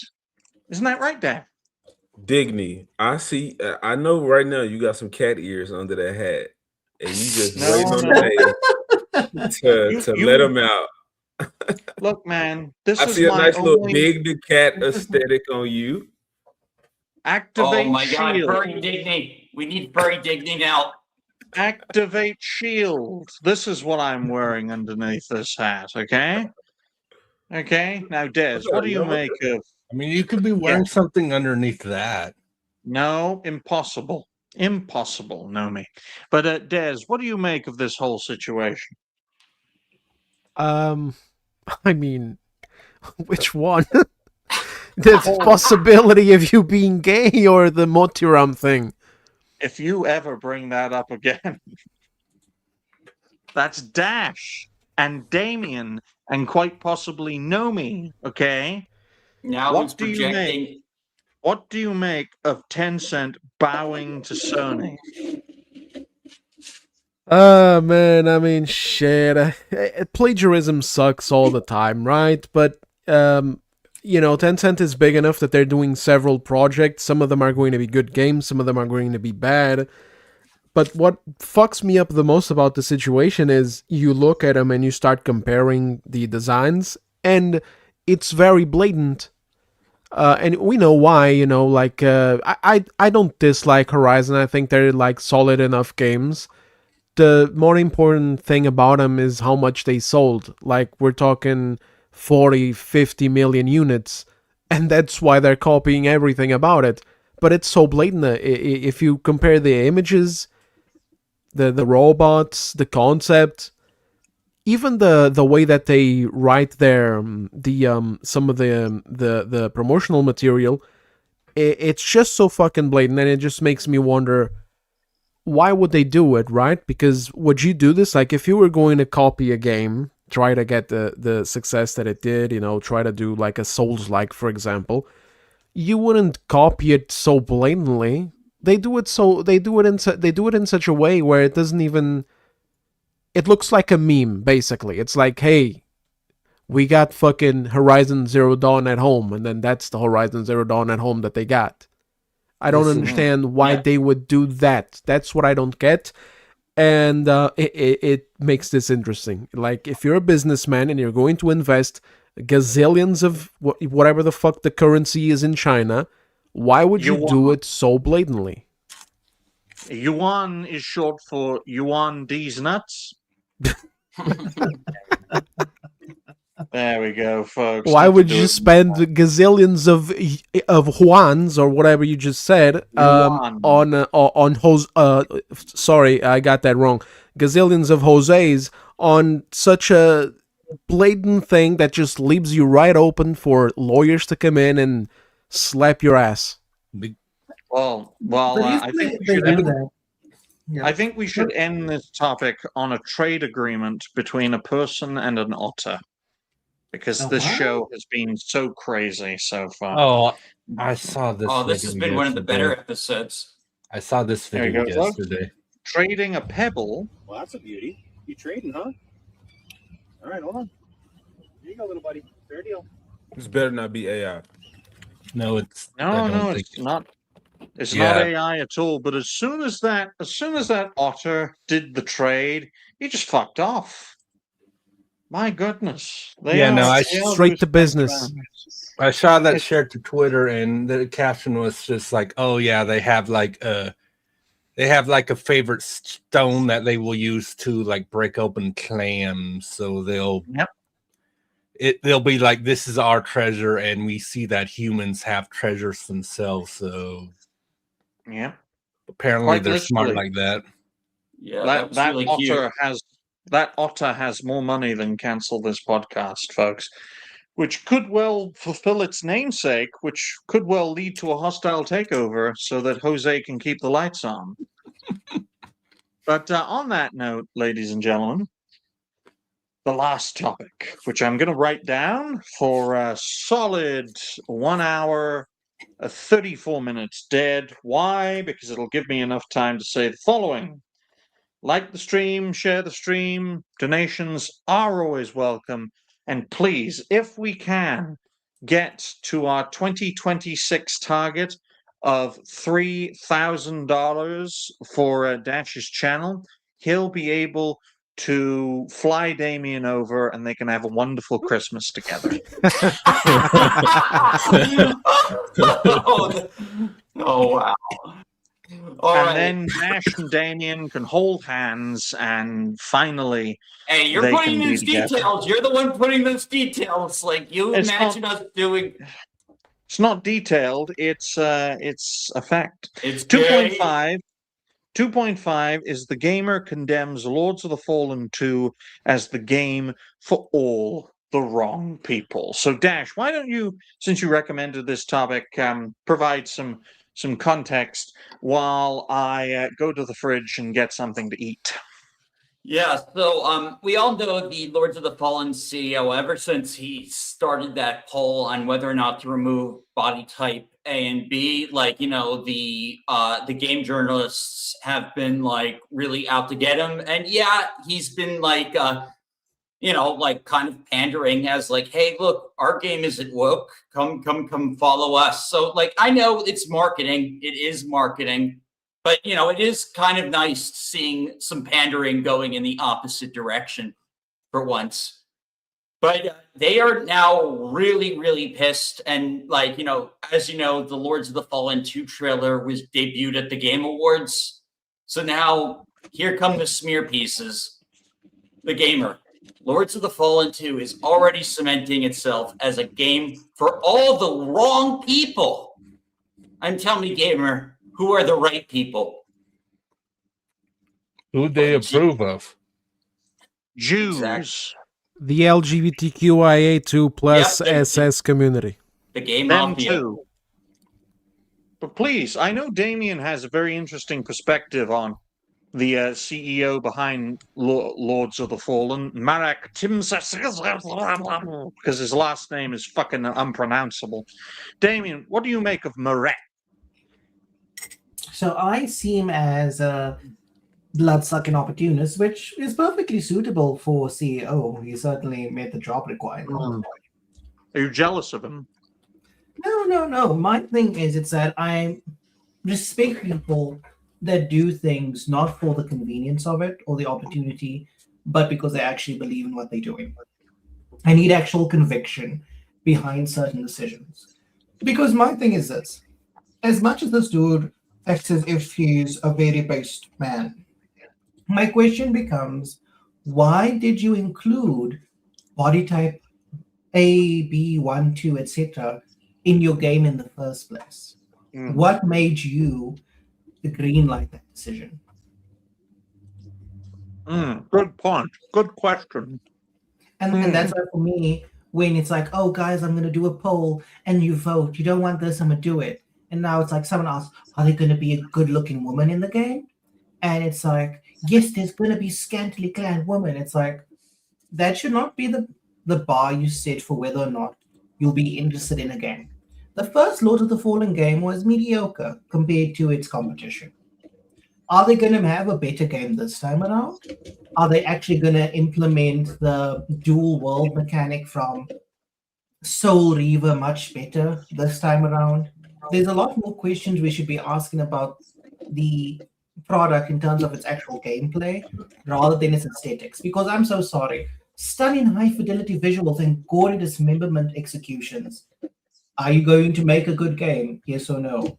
Isn't that right, Dan? Digny, I see. I know right now you got some cat ears under that hat, and you just No, waiting on no. the day to let them out. Look, man, this I is see a my nice little only big the cat aesthetic on you. activate Oh my God, shield. Furry Digny. We need Furry Digny now. Activate shield. This is what I'm wearing underneath this hat. Okay. Okay, now Des, What's what up, do you yo? make of? I mean, you could be wearing something underneath that. No, impossible, Nomi. But Des, what do you make of this whole situation? I mean, which one? The possibility of you being gay or the Motiram thing? If you ever bring that up again, that's Dash and Damien and quite possibly Nomi. Okay, Now he's what do you make? projecting. What do you make of Tencent bowing to Sony? Man, I mean, shit. Plagiarism sucks all the time, right? But, Tencent is big enough that they're doing several projects. Some of them are going to be good games, some of them are going to be bad. But what fucks me up the most about the situation is you look at them and you start comparing the designs, and it's very blatant. And we know why, I don't dislike Horizon. I think they're like solid enough games. The more important thing about them is how much they sold. Like, we're talking 40, 50 million units, and that's why they're copying everything about it. But it's so blatant. If you compare the images, the robots, the concept, even the way that they write their some of the promotional material, it's just so fucking blatant, and it just makes me wonder, why would they do it, right? Because would you do this? Like, if you were going to copy a game, try to get the success that it did, try to do like a Souls-like, for example, you wouldn't copy it so blatantly. They do it in such a way where it doesn't even, it looks like a meme, basically. It's like, hey, we got fucking Horizon Zero Dawn at home, and then that's the Horizon Zero Dawn at home that they got. I don't understand why they would do that. That's what I don't get. And it makes this interesting. Like, if you're a businessman and you're going to invest gazillions of whatever the fuck the currency is in China, why would you do it so blatantly? Yuan is short for Yuan D's nuts. There we go, folks. Why would you spend gazillions of Juans or whatever you just said on sorry, I got that wrong. Gazillions of Jose's on such a blatant thing that just leaves you right open for lawyers to come in and slap your ass. Well, I think we should end this topic on a trade agreement between a person and an otter, because this show has been so crazy so far. Oh, I saw this. Oh, this has been one of the better episodes. I saw this video yesterday. Trading a pebble. Well, that's a beauty. You trading, huh? All right, hold on. Here you go, little buddy. Fair deal. This better not be AI. No, it's not. It's not AI at all. But as soon as that otter did the trade, he just fucked off. My goodness. Straight to business. I saw that shared to Twitter, and the caption was just like, "Oh yeah, they have like a favorite stone that they will use to like break open clams. So they'll be like, this is our treasure, and we see that humans have treasures themselves. So apparently they're smart like that. Yeah, that really otter cute. That otter has more money than Cancel This Podcast, folks, which could well fulfill its namesake, which could well lead to a hostile takeover so that Jose can keep the lights on. But on that note, ladies and gentlemen, the last topic, which I'm going to write down for a solid 1 hour, 34 minutes dead. Why? Because it'll give me enough time to say the following. Like the stream, share the stream. Donations are always welcome. And please, if we can, get to our 2026 target of $3,000 for Dash's channel, he'll be able to fly Damien over and they can have a wonderful Christmas together. Oh, wow. All and right. then Dash and Damien can hold hands, and finally, Hey, you're they putting can be those together. details. You're the one putting those details. Like you It's imagine us doing. it's not detailed. It's a fact. It's 2.5. 2.5 is the gamer condemns Lords of the Fallen 2 as the game for all the wrong people. So, Dash, why don't you, since you recommended this topic, provide some context while I go to the fridge and get something to eat. Yeah, so we all know the Lords of the Fallen CEO ever since he started that poll on whether or not to remove body type A and B. Like, the game journalists have been like really out to get him, and yeah, he's been like kind of pandering as like, hey, look, our game isn't woke. Come follow us. So like, I know it's marketing. It is marketing. But, it is kind of nice seeing some pandering going in the opposite direction for once. But they are now really, really pissed. And, as you know, the Lords of the Fallen 2 trailer was debuted at the Game Awards. So now here come the smear pieces. The gamer. Lords of the Fallen 2 is already cementing itself as a game for all the wrong people. And tell me, gamer, who are the right people? Who they approve of? Jews. Exactly. The LGBTQIA2 plus Yep, SS community. The game Them mafia. too. But please, I know Damien has a very interesting perspective on the CEO behind Lords of the Fallen, Marek Timsas, because his last name is fucking unpronounceable. Damien, what do you make of Marek? So I see him as a blood-sucking opportunist, which is perfectly suitable for CEO. He certainly made the job required. Are you jealous of him? No. My thing is, it's that I respect people that do things not for the convenience of it or the opportunity, but because they actually believe in what they're doing. I need actual conviction behind certain decisions. Because my thing is this: as much as this dude acts as if he's a very based man, my question becomes, why did you include body type A, B, 1, 2, etc. in your game in the first place? What made you green light that decision? Good point. Good question. And that's why for me, when it's like, oh guys, I'm gonna do a poll and you vote, you don't want this, I'm gonna do it. And now it's like someone asks, are there gonna be a good looking woman in the game? And it's like, yes, there's gonna be scantily clad women. It's like, that should not be the bar you set for whether or not you'll be interested in a game. The first Lord of the Fallen game was mediocre compared to its competition. Are they going to have a better game this time around? Are they actually going to implement the dual world mechanic from Soul Reaver much better this time around? There's a lot more questions we should be asking about the product in terms of its actual gameplay rather than its aesthetics. Because I'm so sorry, stunning high fidelity visuals and gory dismemberment executions. Are you going to make a good game? Yes or no?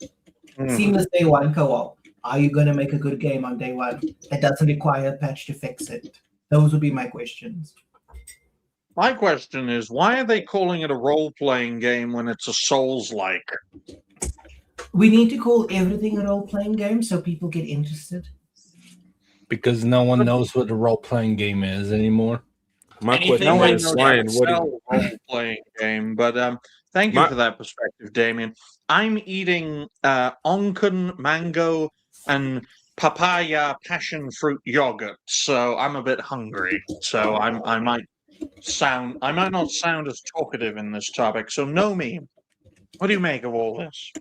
Seamless day one co-op. Are you going to make a good game on day one that doesn't require a patch to fix it? Those would be my questions. My question is, why are they calling it a role-playing game when it's a Souls-like? We need to call everything a role-playing game so people get interested. Because no one knows what a role-playing game is anymore. My Anything question No one is, knows Ryan, how to what do sell you, a role-playing game, but thank you for that perspective, Damien. I'm eating onken, mango, and papaya passion fruit yogurt, so I'm a bit hungry. So I might not sound as talkative in this topic. So Nomi, what do you make of all this?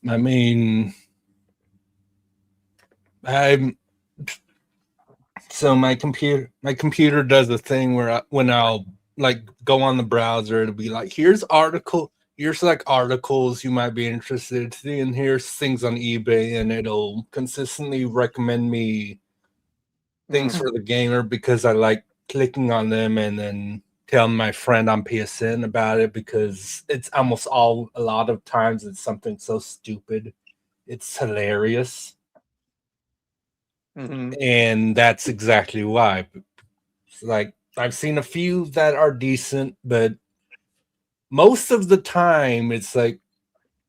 I mean, so my computer does a thing where when I'll like go on the browser, it'll be like, here's like articles you might be interested in, here's things on eBay, and it'll consistently recommend me things for the gamer because I like clicking on them and then telling my friend on PSN about it, because it's a lot of times it's something so stupid it's hilarious. Mhm. And that's exactly why. Like, I've seen a few that are decent, but most of the time it's like,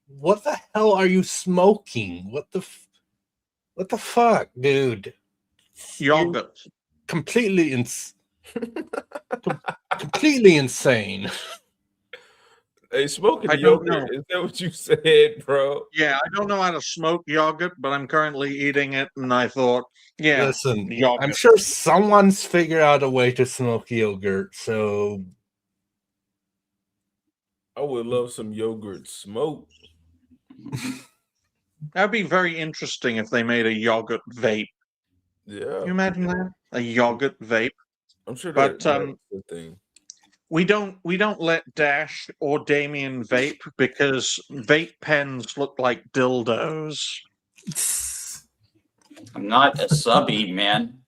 what the hell are you smoking? What the fuck, dude? You're Yogurt. completely completely insane. Hey, smoking I the don't yogurt. know. Is that what you said, bro? Yeah, I don't know how to smoke yogurt, but I'm currently eating it, and I thought, yeah, Listen, I'm yogurt. sure someone's figured out a way to smoke yogurt, so I would love some yogurt smoke. That'd be very interesting if they made a yogurt vape. Yeah, Can you imagine that? A yogurt vape. I'm sure But, that's the thing. We don't let Dash or Damien vape because vape pens look like dildos. I'm not a subby, man.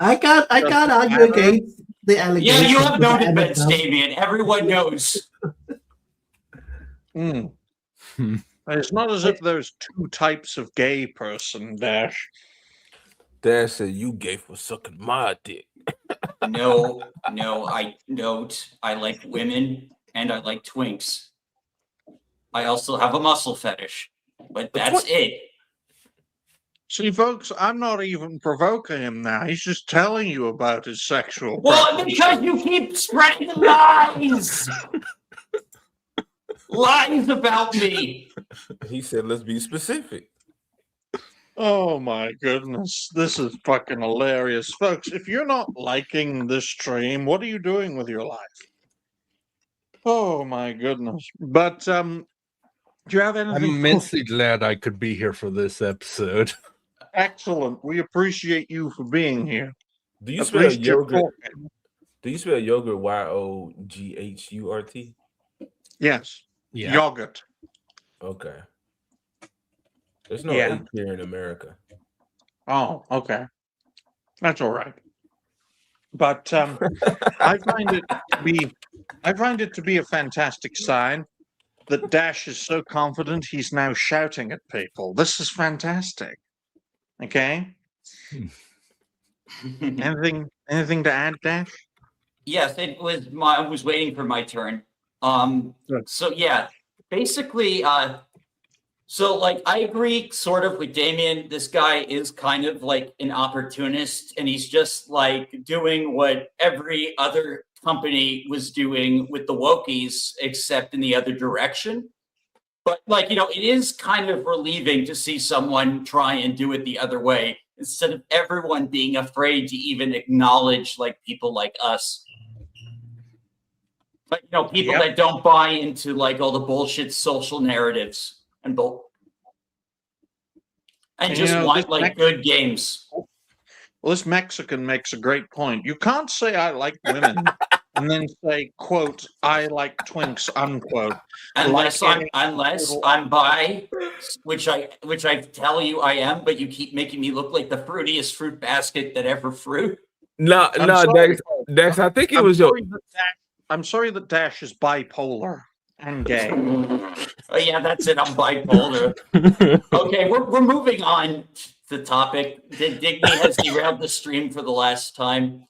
I can't argue against the allegation. Yeah, you have no but I defense, myself- Damien. Everyone knows. Mm. Hmm. It's not as if there's two types of gay person, Dash. Dad said you gay for sucking my dick. No, I don't. I like women and I like twinks. I also have a muscle fetish, but that's it. See, folks, I'm not even provoking him now. He's just telling you about his sexual Well, preferences. because you keep spreading lies. Lies about me. He said, "Let's be specific." Oh my goodness, this is fucking hilarious. Folks, if you're not liking this stream, what are you doing with your life? Oh my goodness. But do you have I'm anything? immensely glad I could be here for this episode. Excellent. We appreciate you for being here. Do you At spell least you're yogurt? talking. Do you spell yogurt YOGHURT? Yes. Yeah. Yogurt. Okay. There's no Yeah. H here in America. Oh, okay. That's all right. But I find it to be a fantastic sign that Dash is so confident he's now shouting at people. This is fantastic. Okay? Anything to add, Dash? Yes, it was I was waiting for my turn. Good. So yeah, basically, so like I agree sort of with Damien. This guy is kind of like an opportunist, and he's just like doing what every other company was doing with the wokies, except in the other direction. But like, it is kind of relieving to see someone try and do it the other way instead of everyone being afraid to even acknowledge like people like us. Like, people Yep. that don't buy into like all the bullshit social narratives and And, just this want like good games. Well, this Mexican makes a great point. You can't say I like women and then say, quote, I like twinks, unquote. Unless Like I'm bi, which I tell you I am, but you keep making me look like the fruitiest fruit basket that ever fruit. No, I'm no, sorry. Dex. I think it was your. I'm sorry that Dash is bipolar and gay. Oh yeah, that's it. I'm bipolar. Okay, we're moving on to the topic. Digby has derailed the stream for the last time.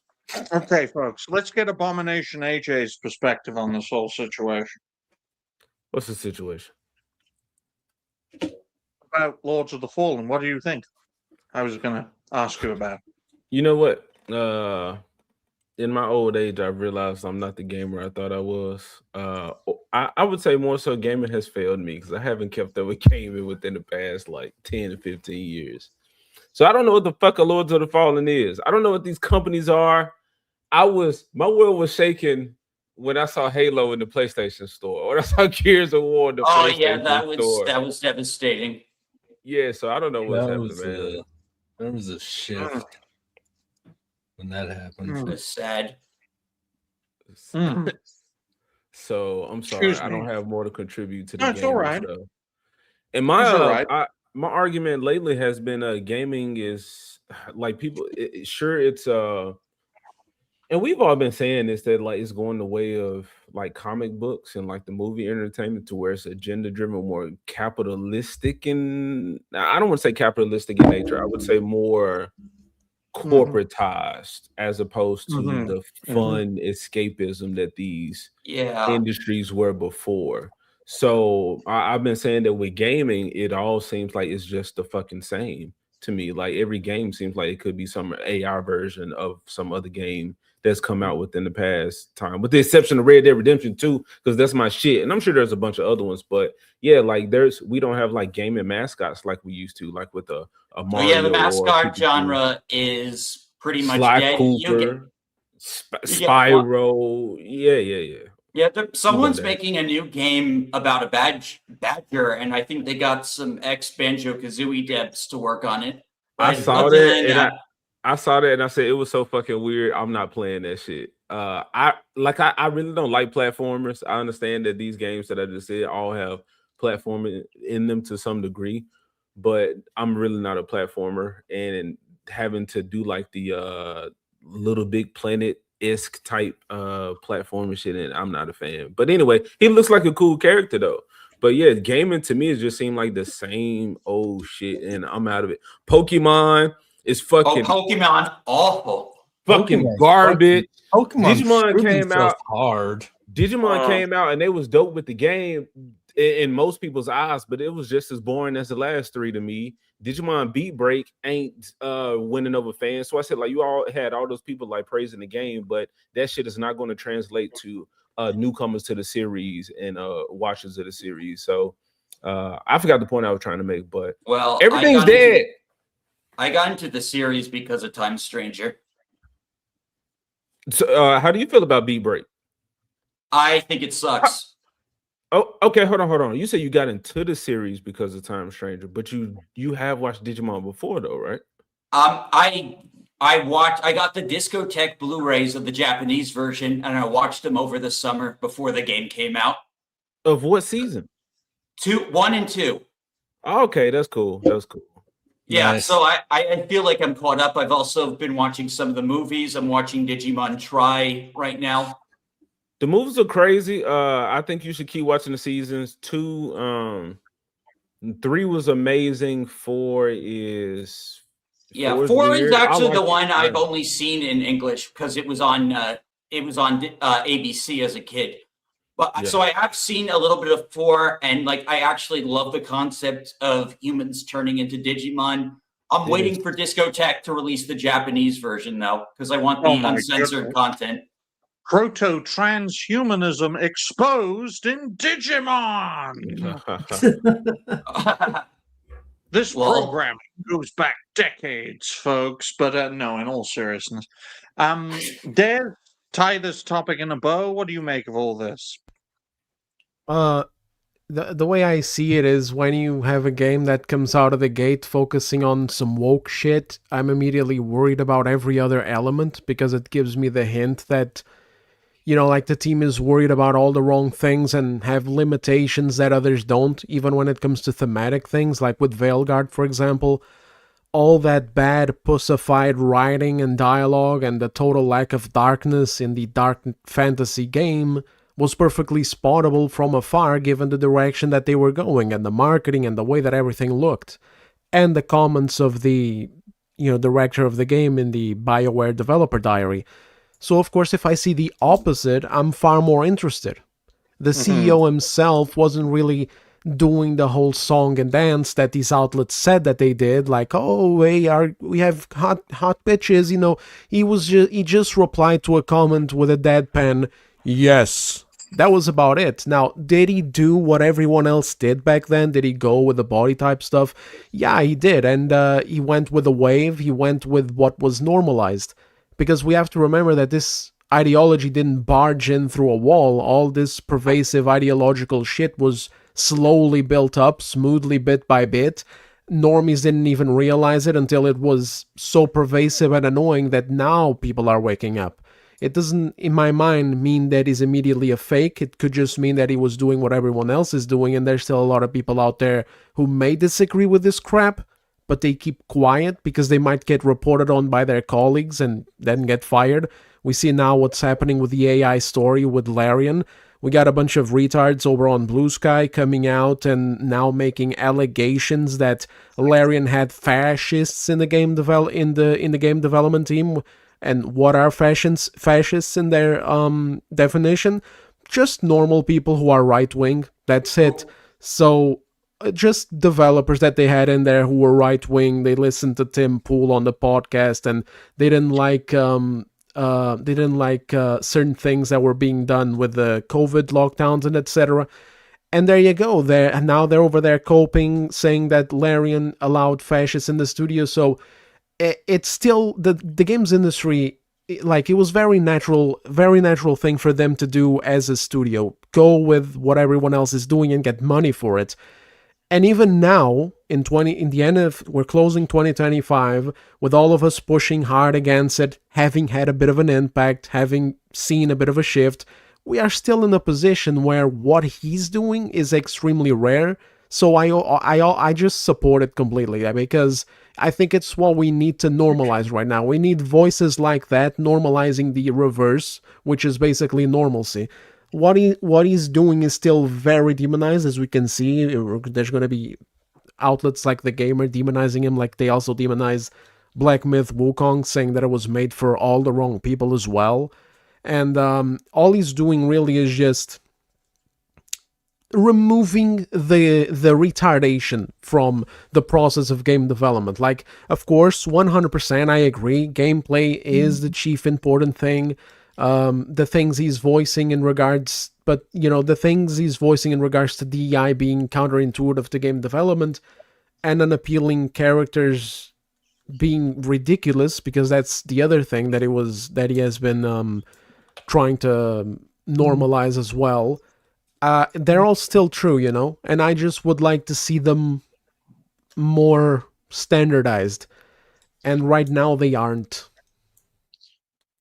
Okay, folks, let's get Abomination AJ's perspective on this whole situation. What's the situation? About Lords of the Fallen, what do you think? I was going to ask you about. You know what? In my old age, I realized I'm not the gamer I thought I was. I would say more so gaming has failed me because I haven't kept up with gaming within the past like 10 to 15 years. So I don't know what the fuck a Lords of the Fallen is. I don't know what these companies are. My world was shaking when I saw Halo in the PlayStation Store, or I saw Gears of War in the Oh PlayStation yeah, Store. that was devastating. Yeah, so I don't know what's happening, man. There was a shift when that happened. It was sad. So I'm sorry, Excuse I don't me. have more to contribute to the No, it's game. all right. And my It's all right. my argument lately has been gaming is like people. Sure, And we've all been saying this, that like it's going the way of like comic books and like the movie entertainment, to where it's agenda driven, more capitalistic, and I don't want to say capitalistic in nature. I would say more corporatized, as opposed to the fun escapism that these Yeah. industries were before. So I've been saying that with gaming, it all seems like it's just the fucking same to me. Like every game seems like it could be some AI version of some other game that's come out within the past time, with the exception of Red Dead Redemption 2, because that's my shit. And I'm sure there's a bunch of other ones, but yeah, like we don't have like gaming mascots like we used to, like with a Mario. Well, yeah, the or mascot Pikachu. genre is pretty much Sly dead. Cooper, you get Spyro. Yeah. Yeah, someone's that. making a new game about a badger, and I think they got some ex-Banjo-Kazooie devs to work on it. I But saw other that, than and that, I saw that, and I said it was so fucking weird. I'm not playing that shit. I really don't like platformers. I understand that these games that I just said all have platforming in them to some degree, but I'm really not a platformer, and having to do like the Little Big Planet-esque type platforming shit, and I'm not a fan. But anyway, he looks like a cool character though. But yeah, gaming to me just seemed like the same old shit, and I'm out of it. Pokemon is fucking Pokemon, awful. fucking Pokemon's garbage. Pokemon Digimon proved came itself out. hard. Digimon came out and they was dope with the game in most people's eyes, but it was just as boring as the last three to me. Digimon Beat Break ain't winning over fans. So I said, like, you all had all those people like praising the game, but that shit is not going to translate to newcomers to the series and watchers of the series. So I forgot the point I was trying to make, but Well, everything's dead. I got into the series because of Time Stranger. So how do you feel about Beat Break? I think it sucks. Oh, okay. Hold on. You said you got into the series because of Time Stranger, but you have watched Digimon before, though, right? I got the Discotheque Blu-rays of the Japanese version, and I watched them over the summer before the game came out. Of what season? 1 and 2. Oh, okay, that's cool. That's cool. Yeah, Nice. so I feel like I'm caught up. I've also been watching some of the movies. I'm watching Digimon Try right now. The movies are crazy. I think you should keep watching the seasons. 2, 3 was amazing. 4 is 4 is weird. actually the like one it. I've only seen in English because it was on ABC as a kid. But Yeah. so I have seen a little bit of 4, and like I actually love the concept of humans turning into Digimon. I'm It waiting is. for Discotheque to release the Japanese version though, because I want the Oh my uncensored content. Proto-transhumanism exposed in Digimon. This Well- program goes back decades, folks. But no, in all seriousness, Des, tie this topic in a bow. What do you make of all this? The way I see it is when you have a game that comes out of the gate focusing on some woke shit, I'm immediately worried about every other element because it gives me the hint that, you know, like the team is worried about all the wrong things and have limitations that others don't, even when it comes to thematic things, like with Veilguard, for example. All that bad pussified writing and dialogue and the total lack of darkness in the dark fantasy game was perfectly spottable from afar given the direction that they were going and the marketing and the way that everything looked. And the comments of the, director of the game in the BioWare developer diary. So of course if I see the opposite, I'm far more interested. The CEO himself wasn't really doing the whole song and dance that these outlets said that they did, like, oh, we have hot bitches, he just replied to a comment with a deadpan, yes. That was about it. Now, did he do what everyone else did back then? Did he go with the body type stuff? Yeah, he did, and he went with the wave, he went with what was normalized. Because we have to remember that this ideology didn't barge in through a wall. All this pervasive ideological shit was slowly built up, smoothly bit by bit. Normies didn't even realize it until it was so pervasive and annoying that now people are waking up. It doesn't, in my mind, mean that he's immediately a fake. It could just mean that he was doing what everyone else is doing, and there's still a lot of people out there who may disagree with this crap, but they keep quiet because they might get reported on by their colleagues and then get fired. We see now what's happening with the AI story with Larian. We got a bunch of retards over on Blue Sky coming out and now making allegations that Larian had fascists in the game in the game development team. And what are fascists in their definition? Just normal people who are right wing. That's it. So just developers that they had in there who were right wing. They listened to Tim Pool on the podcast and they didn't like certain things that were being done with the COVID lockdowns and etc. And there you go. Now they're over there coping, saying that Larian allowed fascists in the studio. So it's still the games industry. Like, it was very natural thing for them to do as a studio. Go with what everyone else is doing and get money for it. And even now, we're closing 2025 with all of us pushing hard against it, having had a bit of an impact, having seen a bit of a shift, we are still in a position where what he's doing is extremely rare. So I just support it completely, because I think it's what we need to normalize right now. We need voices like that normalizing the reverse, which is basically normalcy. What he's doing is still very demonized, as we can see. There's going to be outlets like The Gamer demonizing him, like they also demonize Black Myth Wukong, saying that it was made for all the wrong people as well. And all he's doing really is just removing the retardation from the process of game development. Like, of course, 100% I agree, gameplay is the chief important thing. The things he's voicing in regards, the things he's voicing in regards to DEI being counterintuitive to game development and unappealing characters being ridiculous, because that's the other thing that he has been trying to normalize as well. They're all still true, and I just would like to see them more standardized. And right now they aren't.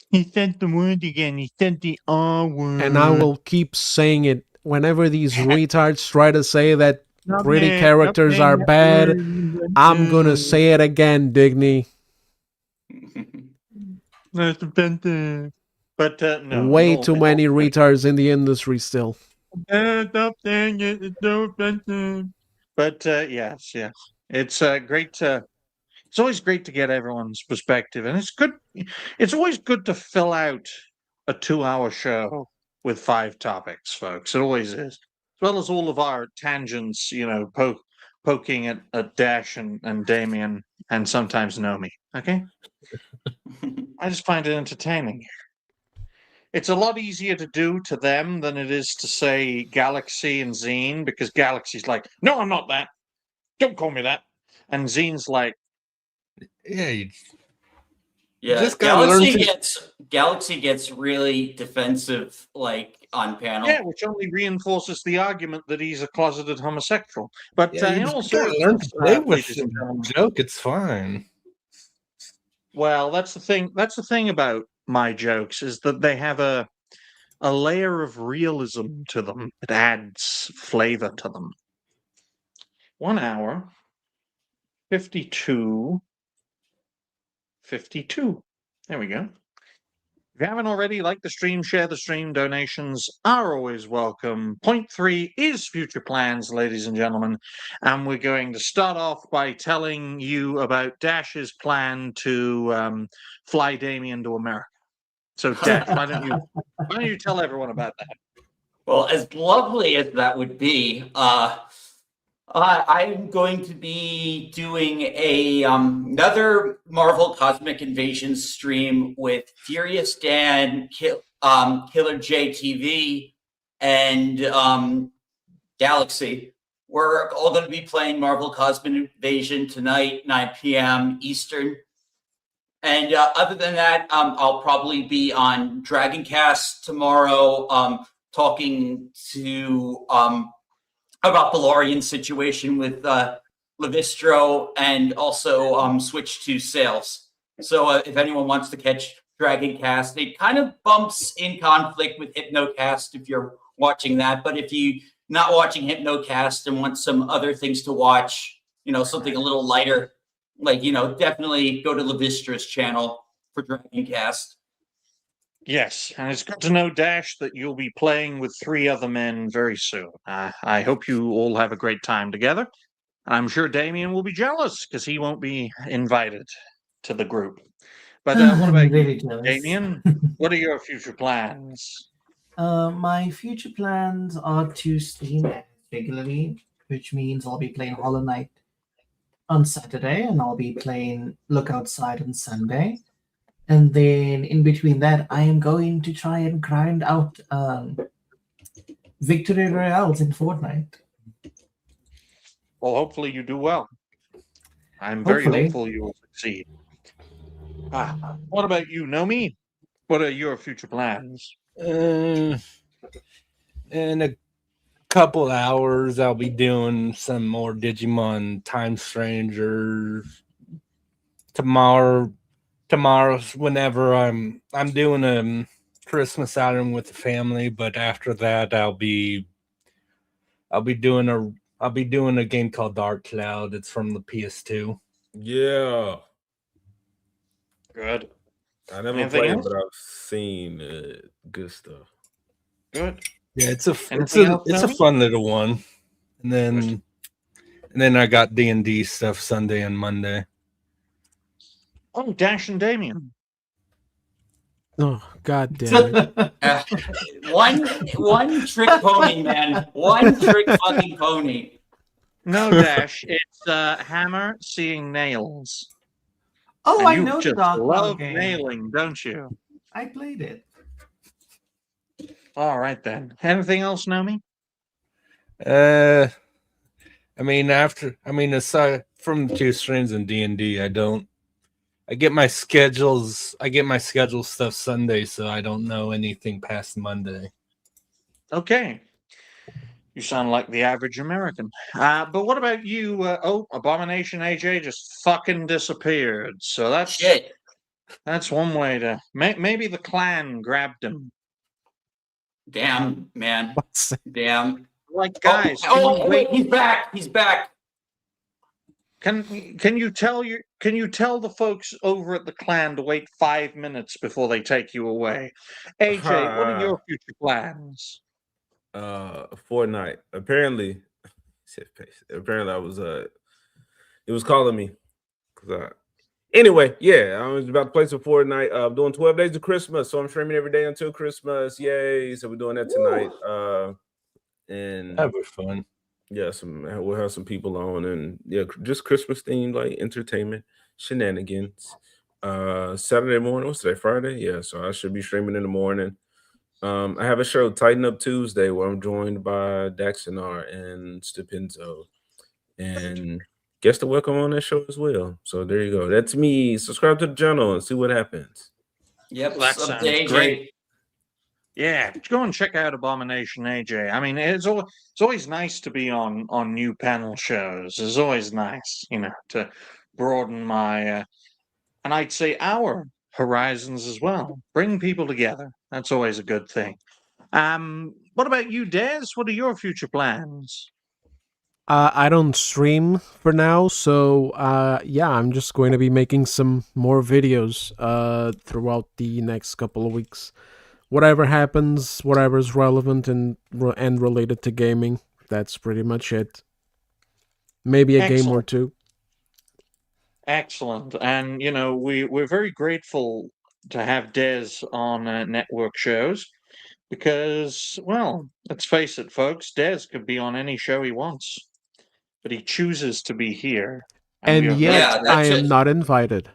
He said the word again. He said the R word. And I will keep saying it whenever these retards try to say that pretty characters are bad. I'm gonna say it again, Digny. That's offensive. But no. Way too many retards in the industry still. Stop saying it. It's so offensive. But yes. It's great to. It's always great to get everyone's perspective, and it's good. It's always good to fill out a 2-hour show with 5 topics, folks. It always is, as well as all of our tangents. Poking at Dash and Damien and sometimes Nomi. Okay, I just find it entertaining. It's a lot easier to do to them than it is to say Galaxy and Zine, because Galaxy's like, no, I'm not that. Don't call me that. And Zine's like, Yeah, you just Galaxy gets really defensive, like on panel. yeah, which only reinforces the argument that he's a closeted homosexual. But you in just all gotta learn to seriousness, play with ladies the and gentlemen, joke. It's fine. well, that's the thing. That's the thing about my jokes, is that they have a layer of realism to them. It adds flavor to them. 1 hour, 52. There we go. If you haven't already, like the stream, share the stream. Donations are always welcome. Point 3 is future plans, ladies and gentlemen. And we're going to start off by telling you about Dash's plan to fly Damien to America. So, Dash, why don't you tell everyone about that? Well, as lovely as that would be, I'm going to be doing another Marvel Cosmic Invasion stream with Furious Dan, Killer JTV, and Galaxy. We're all going to be playing Marvel Cosmic Invasion tonight, 9 p.m. Eastern. And other than that, I'll probably be on Dragoncast tomorrow, talking to about the Larian situation with Levistro, and also switch to sales. So if anyone wants to catch Dragoncast, it kind of bumps in conflict with Hypnocast if you're watching that. But if you're not watching Hypnocast and want some other things to watch, something a little lighter, Like, definitely go to Levistra's channel for Dragoncast. Yes, and it's good to know, Dash, that you'll be playing with 3 other men very soon. I hope you all have a great time together. And I'm sure Damien will be jealous because he won't be invited to the group. But what I'm about you, really jealous. Damien? What are your future plans? My future plans are to stream regularly, which means I'll be playing Hollow Knight on Saturday, and I'll be playing Look Outside on Sunday. And then in between that, I am going to try and grind out victory royales in Fortnite. Well, hopefully you do well. I'm very Hopefully. hopeful you will succeed. What about you, Nomi? What are your future plans? In a couple hours, I'll be doing some more Digimon Time Strangers. Tomorrow, whenever I'm doing a Christmas outing with the family, but after that, I'll be doing a game called Dark Cloud. It's from the PS2. Yeah. Good. I never Anything played, else? but I've seen good stuff. Good. Yeah, it's a Anything else, Nomi? fun little one. And then I got D&D stuff Sunday and Monday. Oh, Dash and Damien. Oh, god damn it. One trick pony, man. One trick fucking pony. No, Dash. It's Hammer seeing nails. Oh, And I you know the just Dark Cloud love game. nailing, don't you? I played it. All right then. Anything else, Nomi? Aside from 2 streams in D&D, I get my schedule stuff Sunday, so I don't know anything past Monday. Okay. You sound like the average American. But what about you? Abomination AJ just fucking disappeared. So that's one way to... Maybe the clan grabbed him. Damn, man. Damn. Like, guys... Wait, he's back. He's back. Can you tell the folks over at the clan to wait 5 minutes before they take you away? AJ, what are your future plans? Fortnite. Apparently I was it was calling me. Anyway, yeah, I was about to play some Fortnite. I'm doing 12 days of Christmas, so I'm streaming every day until Christmas. Yay! So we're doing that tonight. And That was fun. yeah, we'll have some people on, and yeah, just Christmas themed like entertainment shenanigans. Saturday morning, what's today? Friday? Yeah, so I should be streaming in the morning. I have a show, Tighten Up Tuesday, where I'm joined by Daxinar and Stupenzo, and guess to welcome on that show as well. So there you go. That's me. Subscribe to the channel and see what happens. Yep, That sub sounds to AJ. great. Yeah, go and check out Abomination AJ. I mean, it's always nice to be on new panel shows. It's always nice, to broaden my, and I'd say our horizons as well. Bring people together. That's always a good thing. What about you, Des? What are your future plans? I don't stream for now, so yeah, I'm just going to be making some more videos throughout the next couple of weeks. Whatever happens, whatever's relevant and related to gaming, that's pretty much it. Maybe a game or two. Excellent. And, we're very grateful to have Des on network shows because, well, let's face it, folks, Des could be on any show he wants, but he chooses to be here. And yet, I am not invited.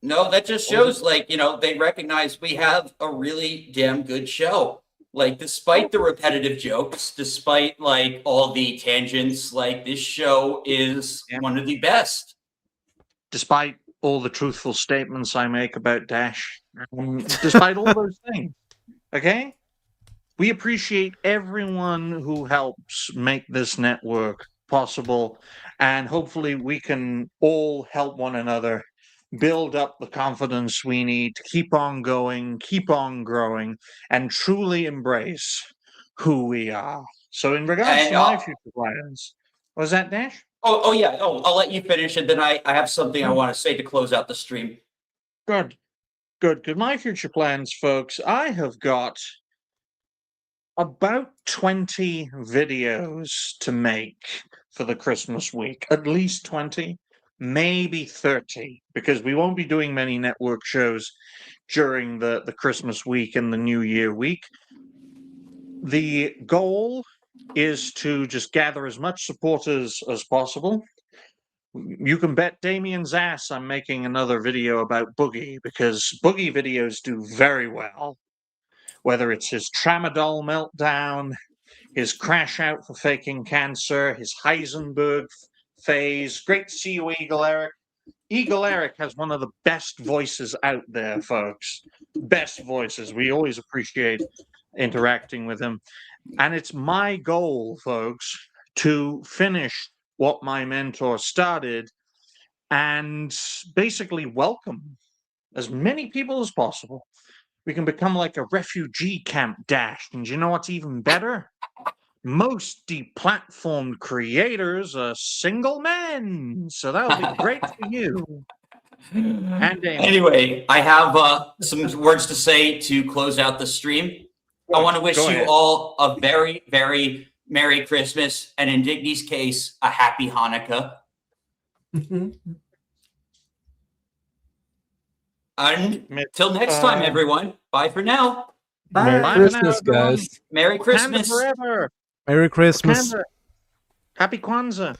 No, that just shows, they recognize we have a really damn good show. Like, despite the repetitive jokes, despite, all the tangents, this show is one of the best. Despite all the truthful statements I make about Dash, despite all those things, okay? We appreciate everyone who helps make this network possible, and hopefully we can all help one another build up the confidence we need to keep on going, keep on growing, and truly embrace who we are. So in regards to my future plans, was that Dash? Oh, yeah. Oh, I'll let you finish, and then I have something I want to say to close out the stream. Good. Good. My future plans, folks, I have got about 20 videos to make for the Christmas week. At least 20, maybe 30, because we won't be doing many network shows during the Christmas week and the New Year week. The goal is to just gather as much support as possible. You can bet Damien's ass I'm making another video about Boogie, because Boogie videos do very well. Whether it's his tramadol meltdown, his crash out for faking cancer, his Heisenberg phase. Great to see you, Eagle Eric. Eagle Eric has one of the best voices out there, folks. Best voices. We always appreciate interacting with him. And it's my goal, folks, to finish what my mentor started and basically welcome as many people as possible. We can become like a refugee camp, Dash. And you know what's even better? Most deplatformed creators are single men. So that'll be great for you. And Damien. Anyway, I have some words to say to close out the stream. I want to wish Go you ahead. all a very, very Merry Christmas, and in Digny's case, a Happy Hanukkah. And till next time, everyone. Bye for now. Merry Bye for Christmas, now, everyone. guys. Merry Wakanda Christmas. forever. Merry Christmas. Wakanda. Happy Kwanzaa.